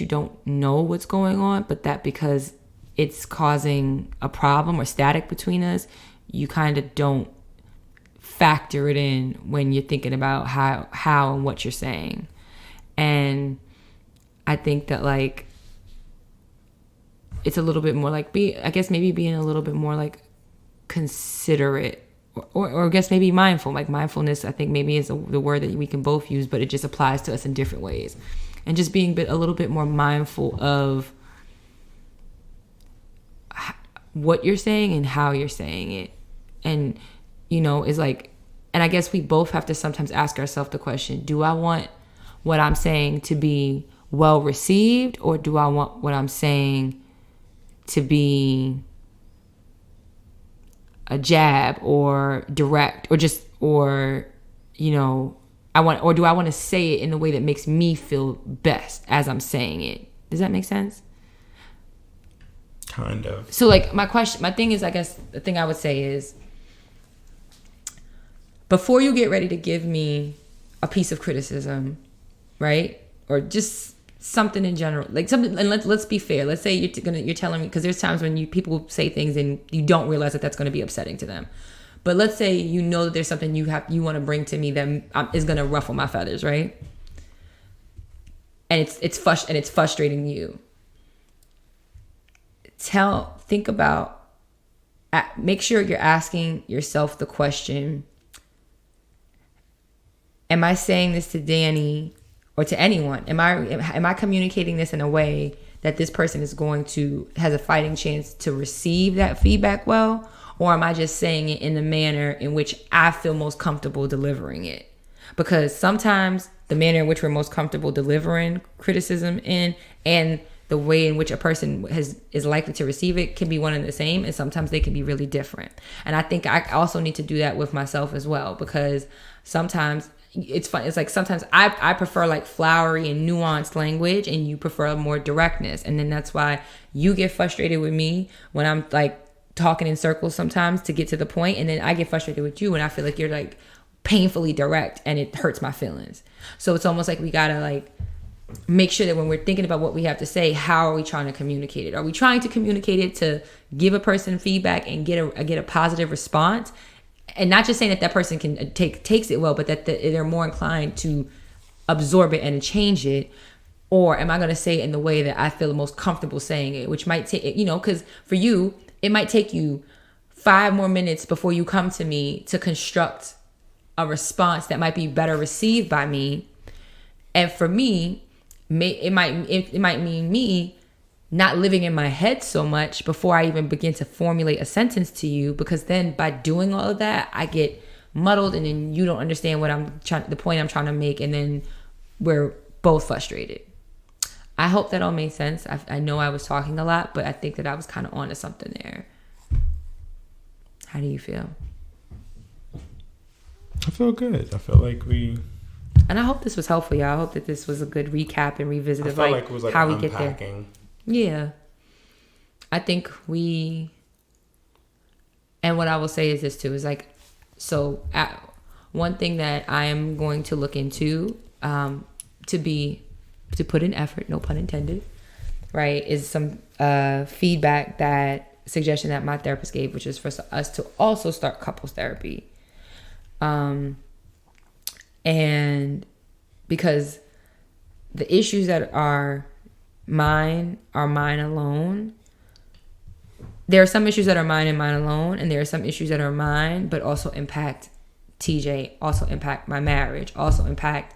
C: you don't know what's going on, but that because it's causing a problem or static between us, you kind of don't factor it in when you're thinking about how and what you're saying. And I think that like it's a little bit more like being a little bit more like considerate or I guess maybe mindful. Like mindfulness, I think maybe is the word that we can both use, but it just applies to us in different ways. And just being a little bit more mindful of what you're saying and how you're saying it. And, is like, and I guess we both have to sometimes ask ourselves the question, do I want what I'm saying to be well received, or do I want what I'm saying to be a jab or direct or do I want to say it in the way that makes me feel best as I'm saying it? Does that make sense?
B: Kind of.
C: So like my thing is, I guess the thing I would say is, before you get ready to give me a piece of criticism, right? Or just something in general, like something, and let's be fair. Let's say you're telling me, because there's times when people say things and you don't realize that that's going to be upsetting to them. But let's say that there's something you want to bring to me that is going to ruffle my feathers, right? And it's frustrating you. Make sure you're asking yourself the question: am I saying this to Dani or to anyone? Am I communicating this in a way that this person has a fighting chance to receive that feedback well? Or am I just saying it in the manner in which I feel most comfortable delivering it? Because sometimes the manner in which we're most comfortable delivering criticism in and the way in which a person is likely to receive it can be one and the same, and sometimes they can be really different. And I think I also need to do that with myself as well, because sometimes it's fun. It's like sometimes I prefer like flowery and nuanced language, and you prefer more directness. And then that's why you get frustrated with me when I'm like talking in circles sometimes to get to the point, and then I get frustrated with you when I feel like you're like painfully direct and it hurts my feelings. So it's almost like we gotta like make sure that when we're thinking about what we have to say, how are we trying to communicate it? Are we trying to communicate it to give a person feedback and get a positive response? And not just saying that person can takes it well, but that they're more inclined to absorb it and change it. Or am I going to say it in the way that I feel the most comfortable saying it, which might take, because for you, it might take you 5 more minutes before you come to me to construct a response that might be better received by me. And for me, it might mean me not living in my head so much before I even begin to formulate a sentence to you, because then by doing all of that, I get muddled, and then you don't understand the point I'm trying to make, and then we're both frustrated. I hope that all made sense. I know I was talking a lot, but I think that I was kind of onto something there. How do you feel?
B: I feel good. I feel like
C: and I hope this was helpful, y'all. I hope that this was a good recap and revisit of like,
B: it was like
C: how we
B: unpacking.
C: get there. Yeah. I think and what I will say is this too, is like, one thing that I am going to look into, to put in effort, no pun intended, right, is some suggestion that my therapist gave, which is for us to also start couples therapy. And because the issues that are mine alone. There are some issues that are mine and mine alone, and there are some issues that are mine but also impact TJ, also impact my marriage, also impact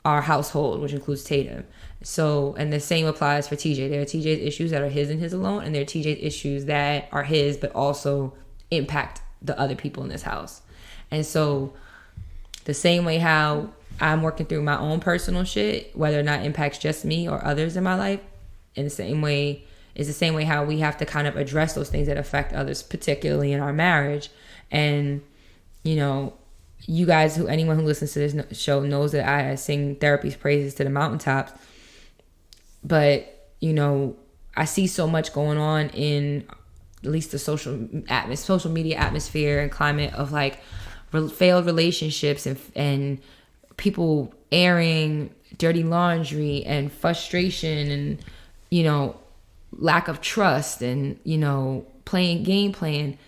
C: our household, which includes Tatum. So, and the same applies for TJ. There are TJ's issues that are his and his alone, and there are TJ's issues that are his but also impact the other people in this house. And so the same way how I'm working through my own personal shit, whether or not it impacts just me or others in my life, in the same way how we have to kind of address those things that affect others, particularly in our marriage. And you know, you guys, anyone who listens to this show knows that I sing therapy's praises to the mountaintops. But, you know, I see so much going on in at least the social media atmosphere and climate of like failed relationships and people airing dirty laundry and frustration and, you know, lack of trust and, you know, game playing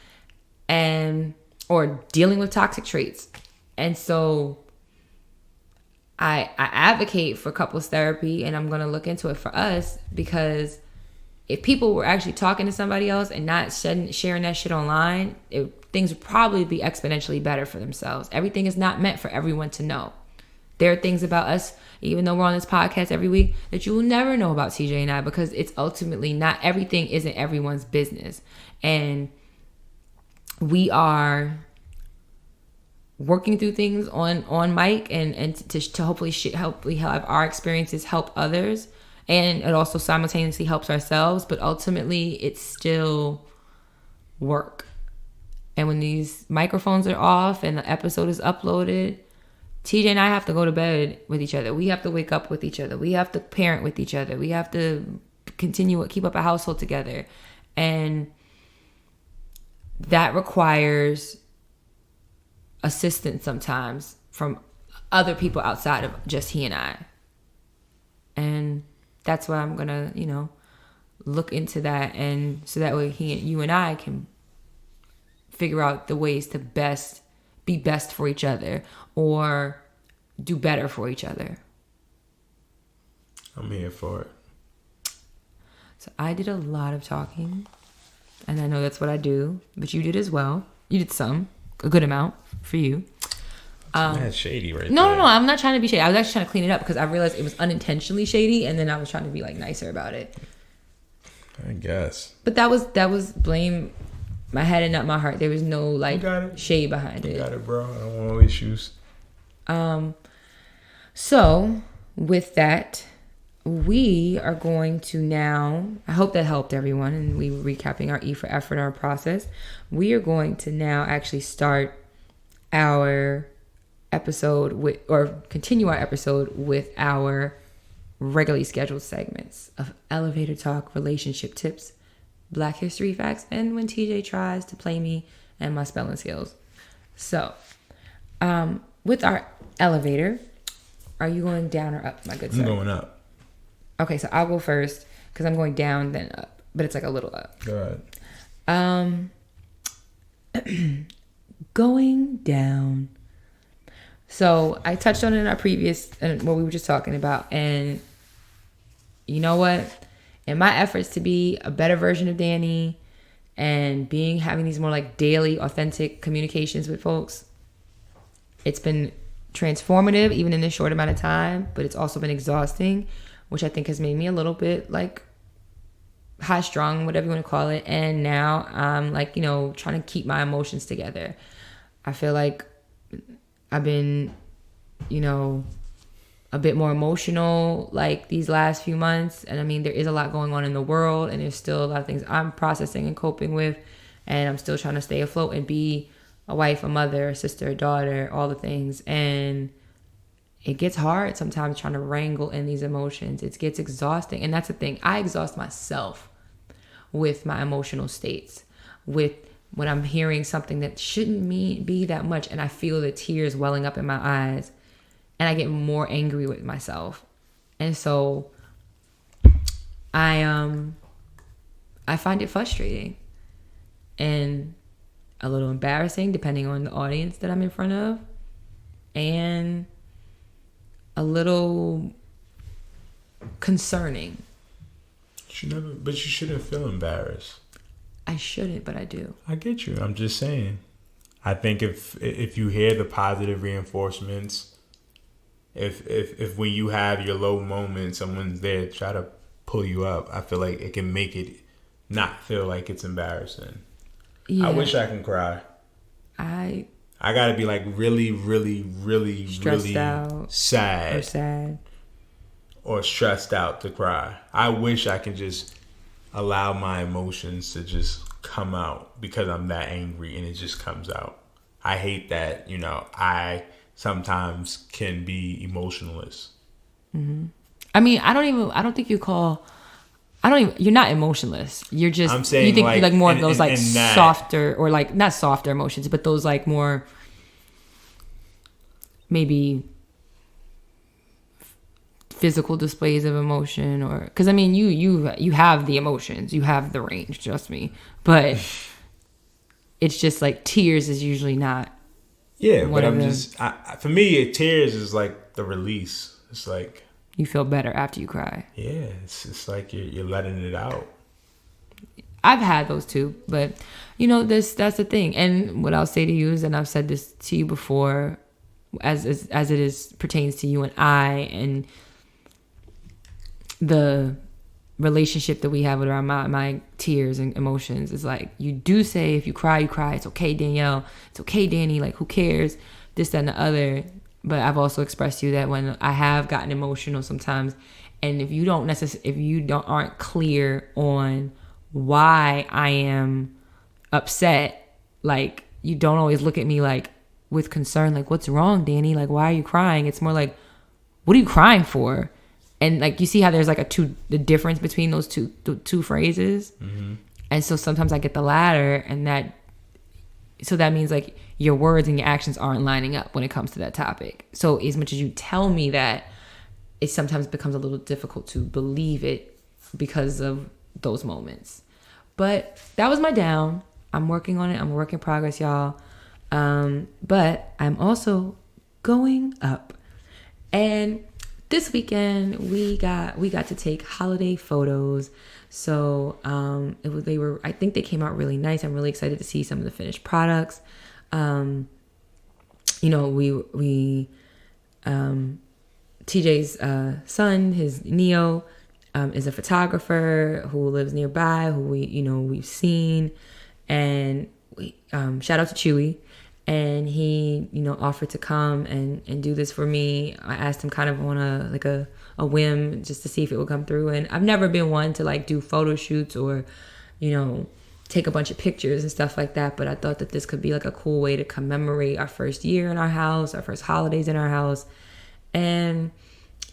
C: and or dealing with toxic traits. And so I advocate for couples therapy, and I'm going to look into it for us, because if people were actually talking to somebody else and not sharing that shit online, things would probably be exponentially better for themselves. Everything is not meant for everyone to know. There are things about us, even though we're on this podcast every week, that you will never know about TJ and I, because it's ultimately not everything isn't everyone's business. And we are working through things on mic and to hopefully have our experiences help others, and it also simultaneously helps ourselves, but ultimately it's still work. And when these microphones are off and the episode is uploaded, TJ and I have to go to bed with each other. We have to wake up with each other. We have to parent with each other. We have to keep up a household together. And that requires assistance sometimes from other people outside of just he and I. And that's why I'm gonna, you know, look into that, and so that way you and I can figure out the ways to be best for each other or do better for each other.
B: I'm here for it.
C: So I did a lot of talking, and I know that's what I do, but you did as well. You did a good amount for you.
B: That's shady right
C: no,
B: there.
C: No, I'm not trying to be shady. I was actually trying to clean it up because I realized it was unintentionally shady, and then I was trying to be like nicer about it.
B: I guess.
C: But that was blame my head and not my heart. There was no like shade behind it.
B: You got it, bro. I don't want no issues.
C: So with that, we are going to now, I hope that helped everyone, and we were recapping our E for effort, our process. We are going to now actually start our episode continue our episode with our regularly scheduled segments of elevator talk, relationship tips, Black history facts, and when TJ tries to play me and my spelling skills. So, with our elevator, are you going down or up, my good sir?
B: I'm going up.
C: Okay, so I'll go first because I'm going down then up, but it's like a little up.
B: Go ahead.
C: Going down. So I touched on it in our previous, what we were just talking about, and you know what? In my efforts to be a better version of Dani and having these more like daily, authentic communications with folks, it's been transformative even in this short amount of time, but it's also been exhausting, which I think has made me a little bit like high strung, whatever you want to call it. And now I'm like, you know, trying to keep my emotions together. I feel like I've been, you know, a bit more emotional like these last few months. And I mean, there is a lot going on in the world, and there's still a lot of things I'm processing and coping with. And I'm still trying to stay afloat and be a wife, a mother, a sister, a daughter, all the things. And it gets hard sometimes trying to wrangle in these emotions. It gets exhausting. And that's the thing. I exhaust myself with my emotional states, with when I'm hearing something that shouldn't be that much, and I feel the tears welling up in my eyes, and I get more angry with myself. And so I find it frustrating and a little embarrassing depending on the audience that I'm in front of, and a little concerning.
B: But you shouldn't feel embarrassed.
C: I shouldn't, but I do.
B: I get you. I'm just saying. I think if you hear the positive reinforcements, if when you have your low moment, someone's there to try to pull you up, I feel like it can make it not feel like it's embarrassing. Yeah. I wish I can cry. I gotta be like really, really, really, stressed really out, sad or stressed out to cry. I wish I can just allow my emotions to just come out because I'm that angry, and it just comes out. I hate that, I sometimes can be emotionless.
C: Mm-hmm. I mean, you're not emotionless. You're just,
B: I'm saying,
C: you think
B: like,
C: you're like more of those like
B: that,
C: softer, or like not softer emotions, but those like more maybe physical displays of emotion, or because I mean you have the emotions, you have the range, trust me, but it's just like tears is usually not.
B: Yeah, but for me, tears is like the release. It's like
C: you feel better after you cry.
B: Yeah, it's like you're letting it out.
C: I've had those too, but that's the thing. And what I'll say to you is, and I've said this to you before, as it is pertains to you and I, and the relationship that we have with my tears and emotions, is like, you do say if you cry, you cry. It's okay, Danielle. It's okay, Dani. Like, who cares? This, that, and the other. But I've also expressed to you that when I have gotten emotional sometimes, and if you aren't clear on why I am upset, like, you don't always look at me like with concern, like, what's wrong, Dani? Like, why are you crying? It's more like, what are you crying for? And like, you see how there's like the difference between those two phrases. Mm-hmm. And so sometimes I get the latter, and that means like your words and your actions aren't lining up when it comes to that topic. So as much as you tell me that, it sometimes becomes a little difficult to believe it because of those moments. But that was my down. I'm working on it. I'm a work in progress, y'all. But I'm also going up. And this weekend we got to take holiday photos. So I think they came out really nice. I'm really excited to see some of the finished products. TJ's son, his Neo, is a photographer who lives nearby, who we've seen, and we shout out to Chewy. And he, offered to come and do this for me. I asked him kind of on a whim, just to see if it would come through. And I've never been one to like do photo shoots or, take a bunch of pictures and stuff like that. But I thought that this could be like a cool way to commemorate our first year in our house, our first holidays in our house. And,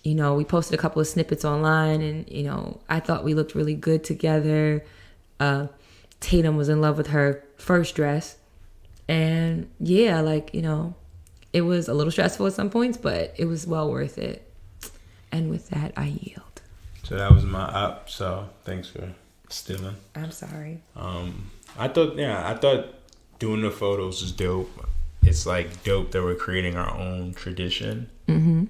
C: we posted a couple of snippets online, and, I thought we looked really good together. Tatum was in love with her first dress. And yeah, like, it was a little stressful at some points, but it was well worth it. And with that, I yield.
B: So that was my up. So thanks for stealing.
C: I'm sorry.
B: I thought doing the photos was dope. It's like dope that we're creating our own tradition. Mm-hmm.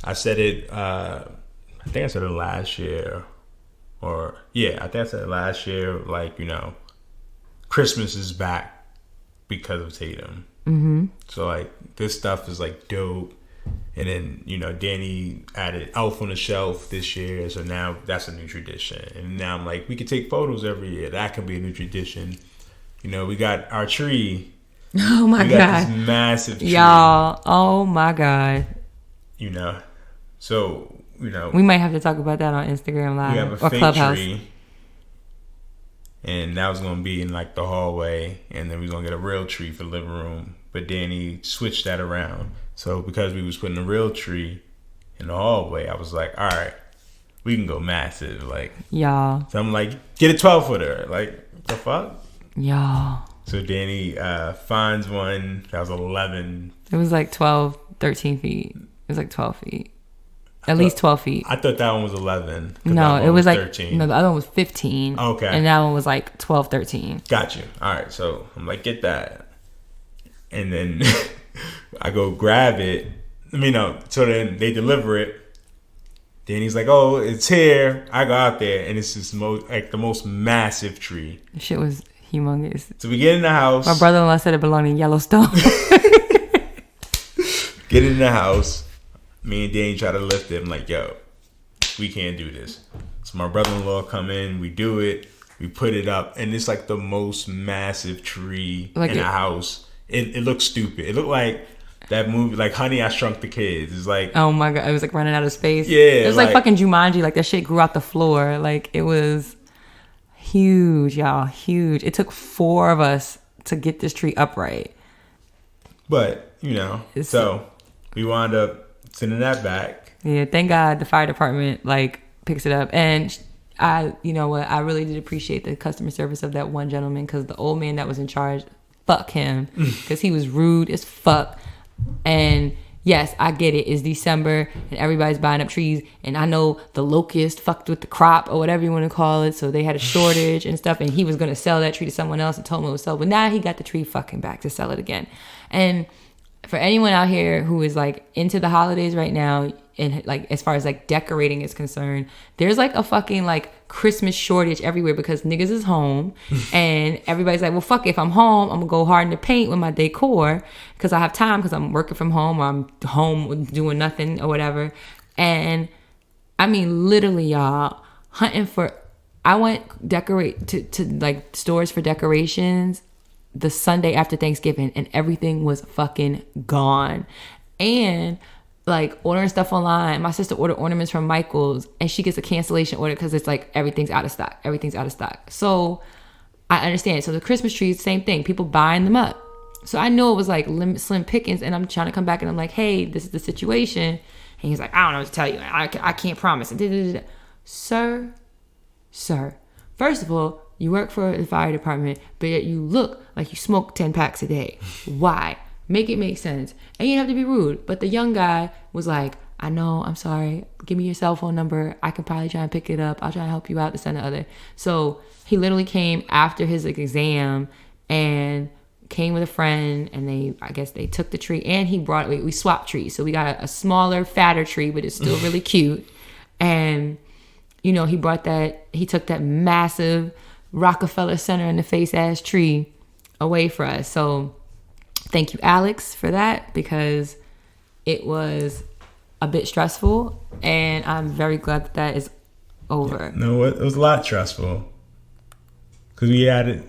B: I said it, I think I said it last year. I think I said last year, like, Christmas is back because of Tatum. Mm-hmm. So, like, this stuff is, like, dope. And then, Dani added Elf on the Shelf this year. So now that's a new tradition. And now I'm like, we could take photos every year. That can be a new tradition. We got our tree.
C: Oh, my God. We got
B: this massive tree.
C: Y'all, oh, my God.
B: So...
C: we might have to talk about that on Instagram Live.
B: We have a fake
C: Clubhouse.
B: tree, and that was gonna be in like the hallway, and then we are gonna get a real tree for the living room. But Dani switched that around. So because we was putting a real tree in the hallway, I was like, all right, we can go massive, like,
C: y'all.
B: So I'm like, get a 12-footer, like, the fuck,
C: y'all.
B: So Dani finds one that was 11.
C: It was like 12, 13 feet. It was like 12 feet. At least 12 feet.
B: I thought that one was 11.
C: No, it was like
B: 13.
C: No, the other one was 15.
B: Okay.
C: And that one was like 12, 13.
B: Got you. All right. So I'm like, get that. And then I go grab it. So then they deliver it. Then he's like, oh, it's here. I go out there, and it's just the most massive tree.
C: The shit was humongous.
B: So we get in the house.
C: My brother-in-law said it belonged in Yellowstone.
B: Get in the house. Me and Dani try to lift it. I'm like, yo, we can't do this. So my brother-in-law come in. We do it. We put it up. And it's like the most massive tree in the house. It looks stupid. It looked like that movie, like Honey, I Shrunk the Kids. It's like... Oh, my God.
C: It was like running out of space.
B: Yeah.
C: It was like fucking Jumanji. Like that shit grew out the floor. Like it was Huge, y'all. Huge. It took 4 of us to get this tree upright.
B: But, so we wound up sending that back.
C: Yeah, thank God the fire department picks it up. And I really did appreciate the customer service of that one gentleman, because the old man that was in charge, fuck him, because he was rude as fuck. And yes, I get it. It's December and everybody's buying up trees. And I know the locust fucked with the crop or whatever you want to call it. So they had a shortage and stuff. And he was going to sell that tree to someone else and told him it was sold. But now he got the tree fucking back to sell it again. And for anyone out here who is into the holidays right now, and as far as decorating is concerned, there's a fucking Christmas shortage everywhere, because niggas is home and everybody's well, fuck it, if I'm home, I'm gonna go hard in the paint with my decor because I have time, because I'm working from home, or I'm home doing nothing or whatever. And I mean, literally, y'all, I went decorate to stores for decorations the Sunday after Thanksgiving, and everything was fucking gone. And ordering stuff online, my sister ordered ornaments from Michael's, and she gets a cancellation order because it's everything's out of stock. So I understand. So the Christmas trees, same thing, people buying them up. So I know it was slim pickings, and I'm trying to come back and I'm hey, this is the situation. And he's I don't know what to tell you, I can't promise. Sir, first of all, you work for the fire department, but yet you look like you smoke 10 packs a day. Why? Make it make sense. And you don't have to be rude. But the young guy was I know, I'm sorry. Give me your cell phone number. I can probably try and pick it up. I'll try to help you out, this and the other. So he literally came after his exam and came with a friend, and I guess they took the tree, and he brought we swapped trees. So we got a smaller, fatter tree, but it's still really cute. And, he took that massive Rockefeller Center in the face ass tree away for us. So thank you, Alex, for that, because it was a bit stressful, and I'm very glad that is over.
B: No, it was a lot stressful because we had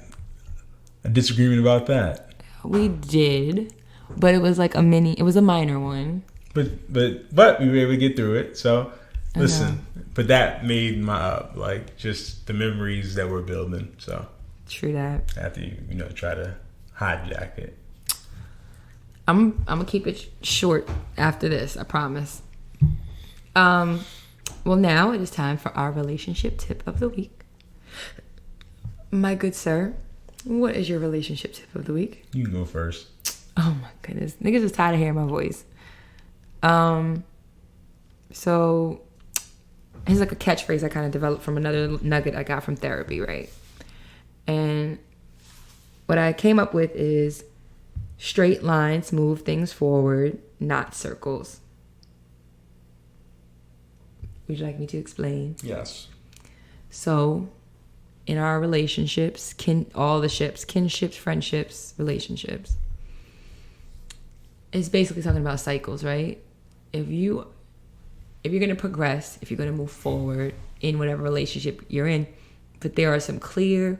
B: a disagreement about that.
C: We did, but it was it was a minor one.
B: But we were able to get through it. So listen, but that made my just the memories that we're building. So
C: true that.
B: After you try to hijack it.
C: I'm gonna keep it short after this, I promise. Well, now it is time for our relationship tip of the week. My good sir, what is your relationship tip of the week?
B: You can go first.
C: Oh my goodness, niggas is tired of hearing my voice. So here's a catchphrase I kind of developed from another nugget I got from therapy, right? And what I came up with is, straight lines move things forward, not circles. Would you like me to explain?
B: Yes.
C: So, in our relationships, kinships, friendships, relationships, it's basically talking about cycles, right? If you're going to progress, if you're going to move forward in whatever relationship you're in, but there are some clear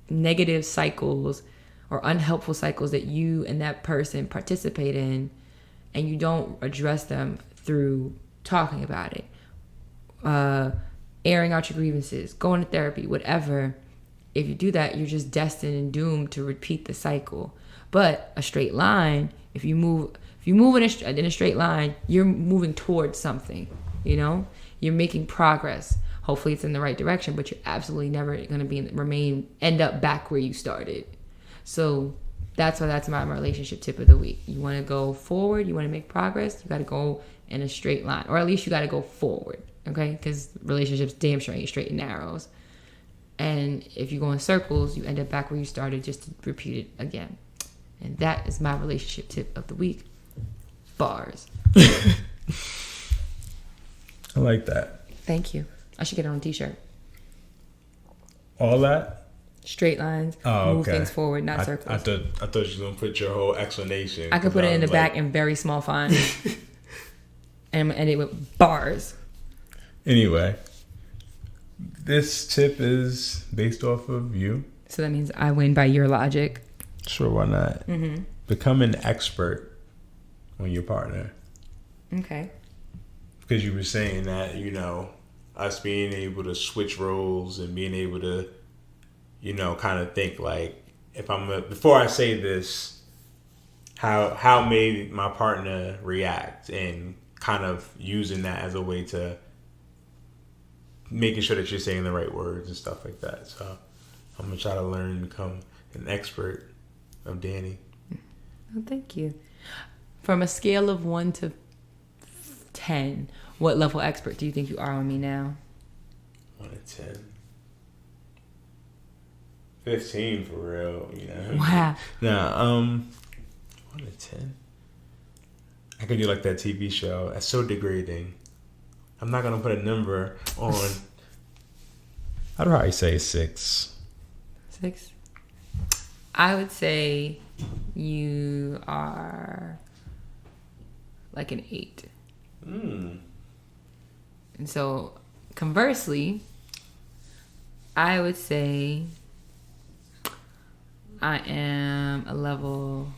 C: negative cycles or unhelpful cycles that you and that person participate in, and you don't address them through talking about it, airing out your grievances, going to therapy, whatever. If you do that, you're just destined and doomed to repeat the cycle. But a straight line, if you move in a straight line, you're moving towards something. You're making progress. Hopefully it's in the right direction, but you're absolutely never going to end up back where you started. So that's my relationship tip of the week. You want to go forward, you want to make progress, you got to go in a straight line, or at least you got to go forward, okay? Because relationships damn sure ain't straight and narrows. And if you go in circles, you end up back where you started, just to repeat it again. And that is my relationship tip of the week. Bars.
B: I like that.
C: Thank you. I should get it on a t-shirt.
B: All that?
C: Straight lines, move things forward, not circles.
B: I thought you were going to put your whole explanation.
C: I could put it in the back in very small font. and it with bars. Anyway,
B: this tip is based off of you.
C: So that means I win by your logic.
B: Sure, why not? Mm-hmm. Become an expert on your partner.
C: Okay.
B: Because you were saying that, us being able to switch roles and being able to kind of think like, before I say this, how may my partner react, and kind of using that as a way to making sure that you're saying the right words and stuff like that. So I'm going to try to learn and become an expert of Dani.
C: Oh, thank you. From a scale of 1 to 10, what level expert do you think you are on me now?
B: 1 to 10. 15 for real,
C: Wow.
B: Nah, 1 to 10. I could do like that TV show. That's so degrading. I'm not gonna put a number on. I'd probably say 6.
C: 6? I would say you are like an 8. And so, conversely, I would say I am a level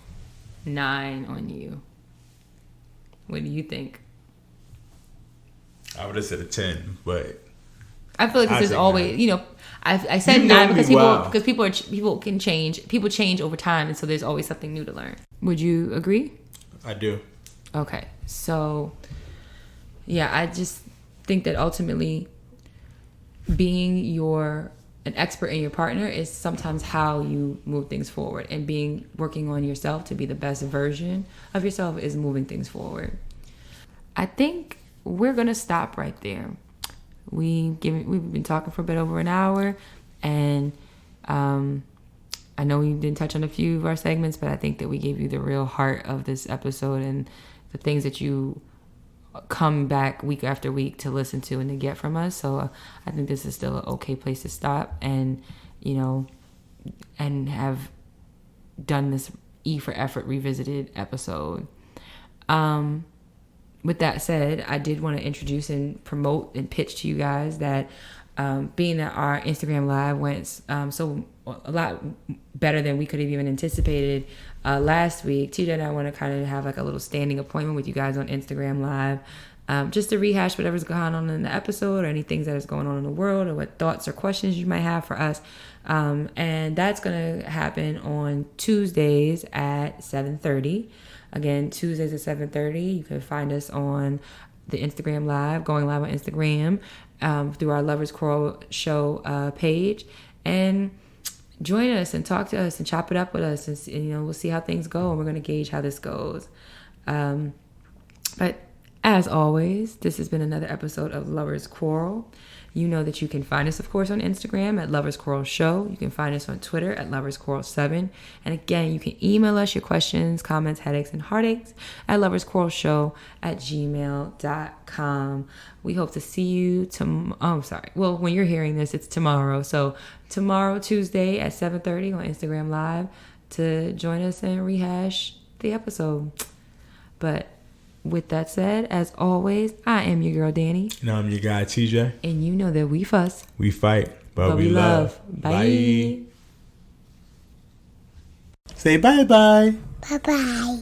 C: 9 on you. What do you think?
B: I would have said a 10, but
C: I feel like this is always, 9. I said 9 because people can change. People change over time, and so there's always something new to learn. Would you agree?
B: I do.
C: Okay, so yeah, I just think that ultimately being an expert in your partner is sometimes how you move things forward, and working on yourself to be the best version of yourself is moving things forward. I think we're gonna stop right there. We've been talking for a bit over an hour, and I know we didn't touch on a few of our segments, but I think that we gave you the real heart of this episode and the things that you come back week after week to listen to and to get from us. So I think this is still an okay place to stop, and and have done this E for Effort Revisited episode. With that said, I did want to introduce and promote and pitch to you guys that being that our Instagram Live went a lot better than we could have even anticipated last week, TJ and I want to kind of have like a little standing appointment with you guys on Instagram Live, just to rehash whatever's going on in the episode, or any things that is going on in the world, or what thoughts or questions you might have for us. And that's going to happen on Tuesdays at 7:30. Again, Tuesdays at 7:30. You can find us on the Instagram Live, going live on Instagram, through our Lovers Quarrel show page, and join us and talk to us and chop it up with us, and we'll see how things go, and we're going to gauge how this goes. But as always, this has been another episode of Lovers Quarrel. You know that you can find us, of course, on Instagram at Lovers Quarrel Show. You can find us on Twitter at Lovers Quarrel 7. And again, you can email us your questions, comments, headaches, and heartaches at loversquarrelshow@gmail.com. We hope to see you when you're hearing this, it's tomorrow. So tomorrow, Tuesday at 7:30 on Instagram Live, to join us and rehash the episode. But with that said, as always, I am your girl, Dani.
B: And I'm your guy, TJ.
C: And you know that we fuss.
B: We fight, but we love.
C: Bye.
B: Say bye-bye.
D: Bye-bye.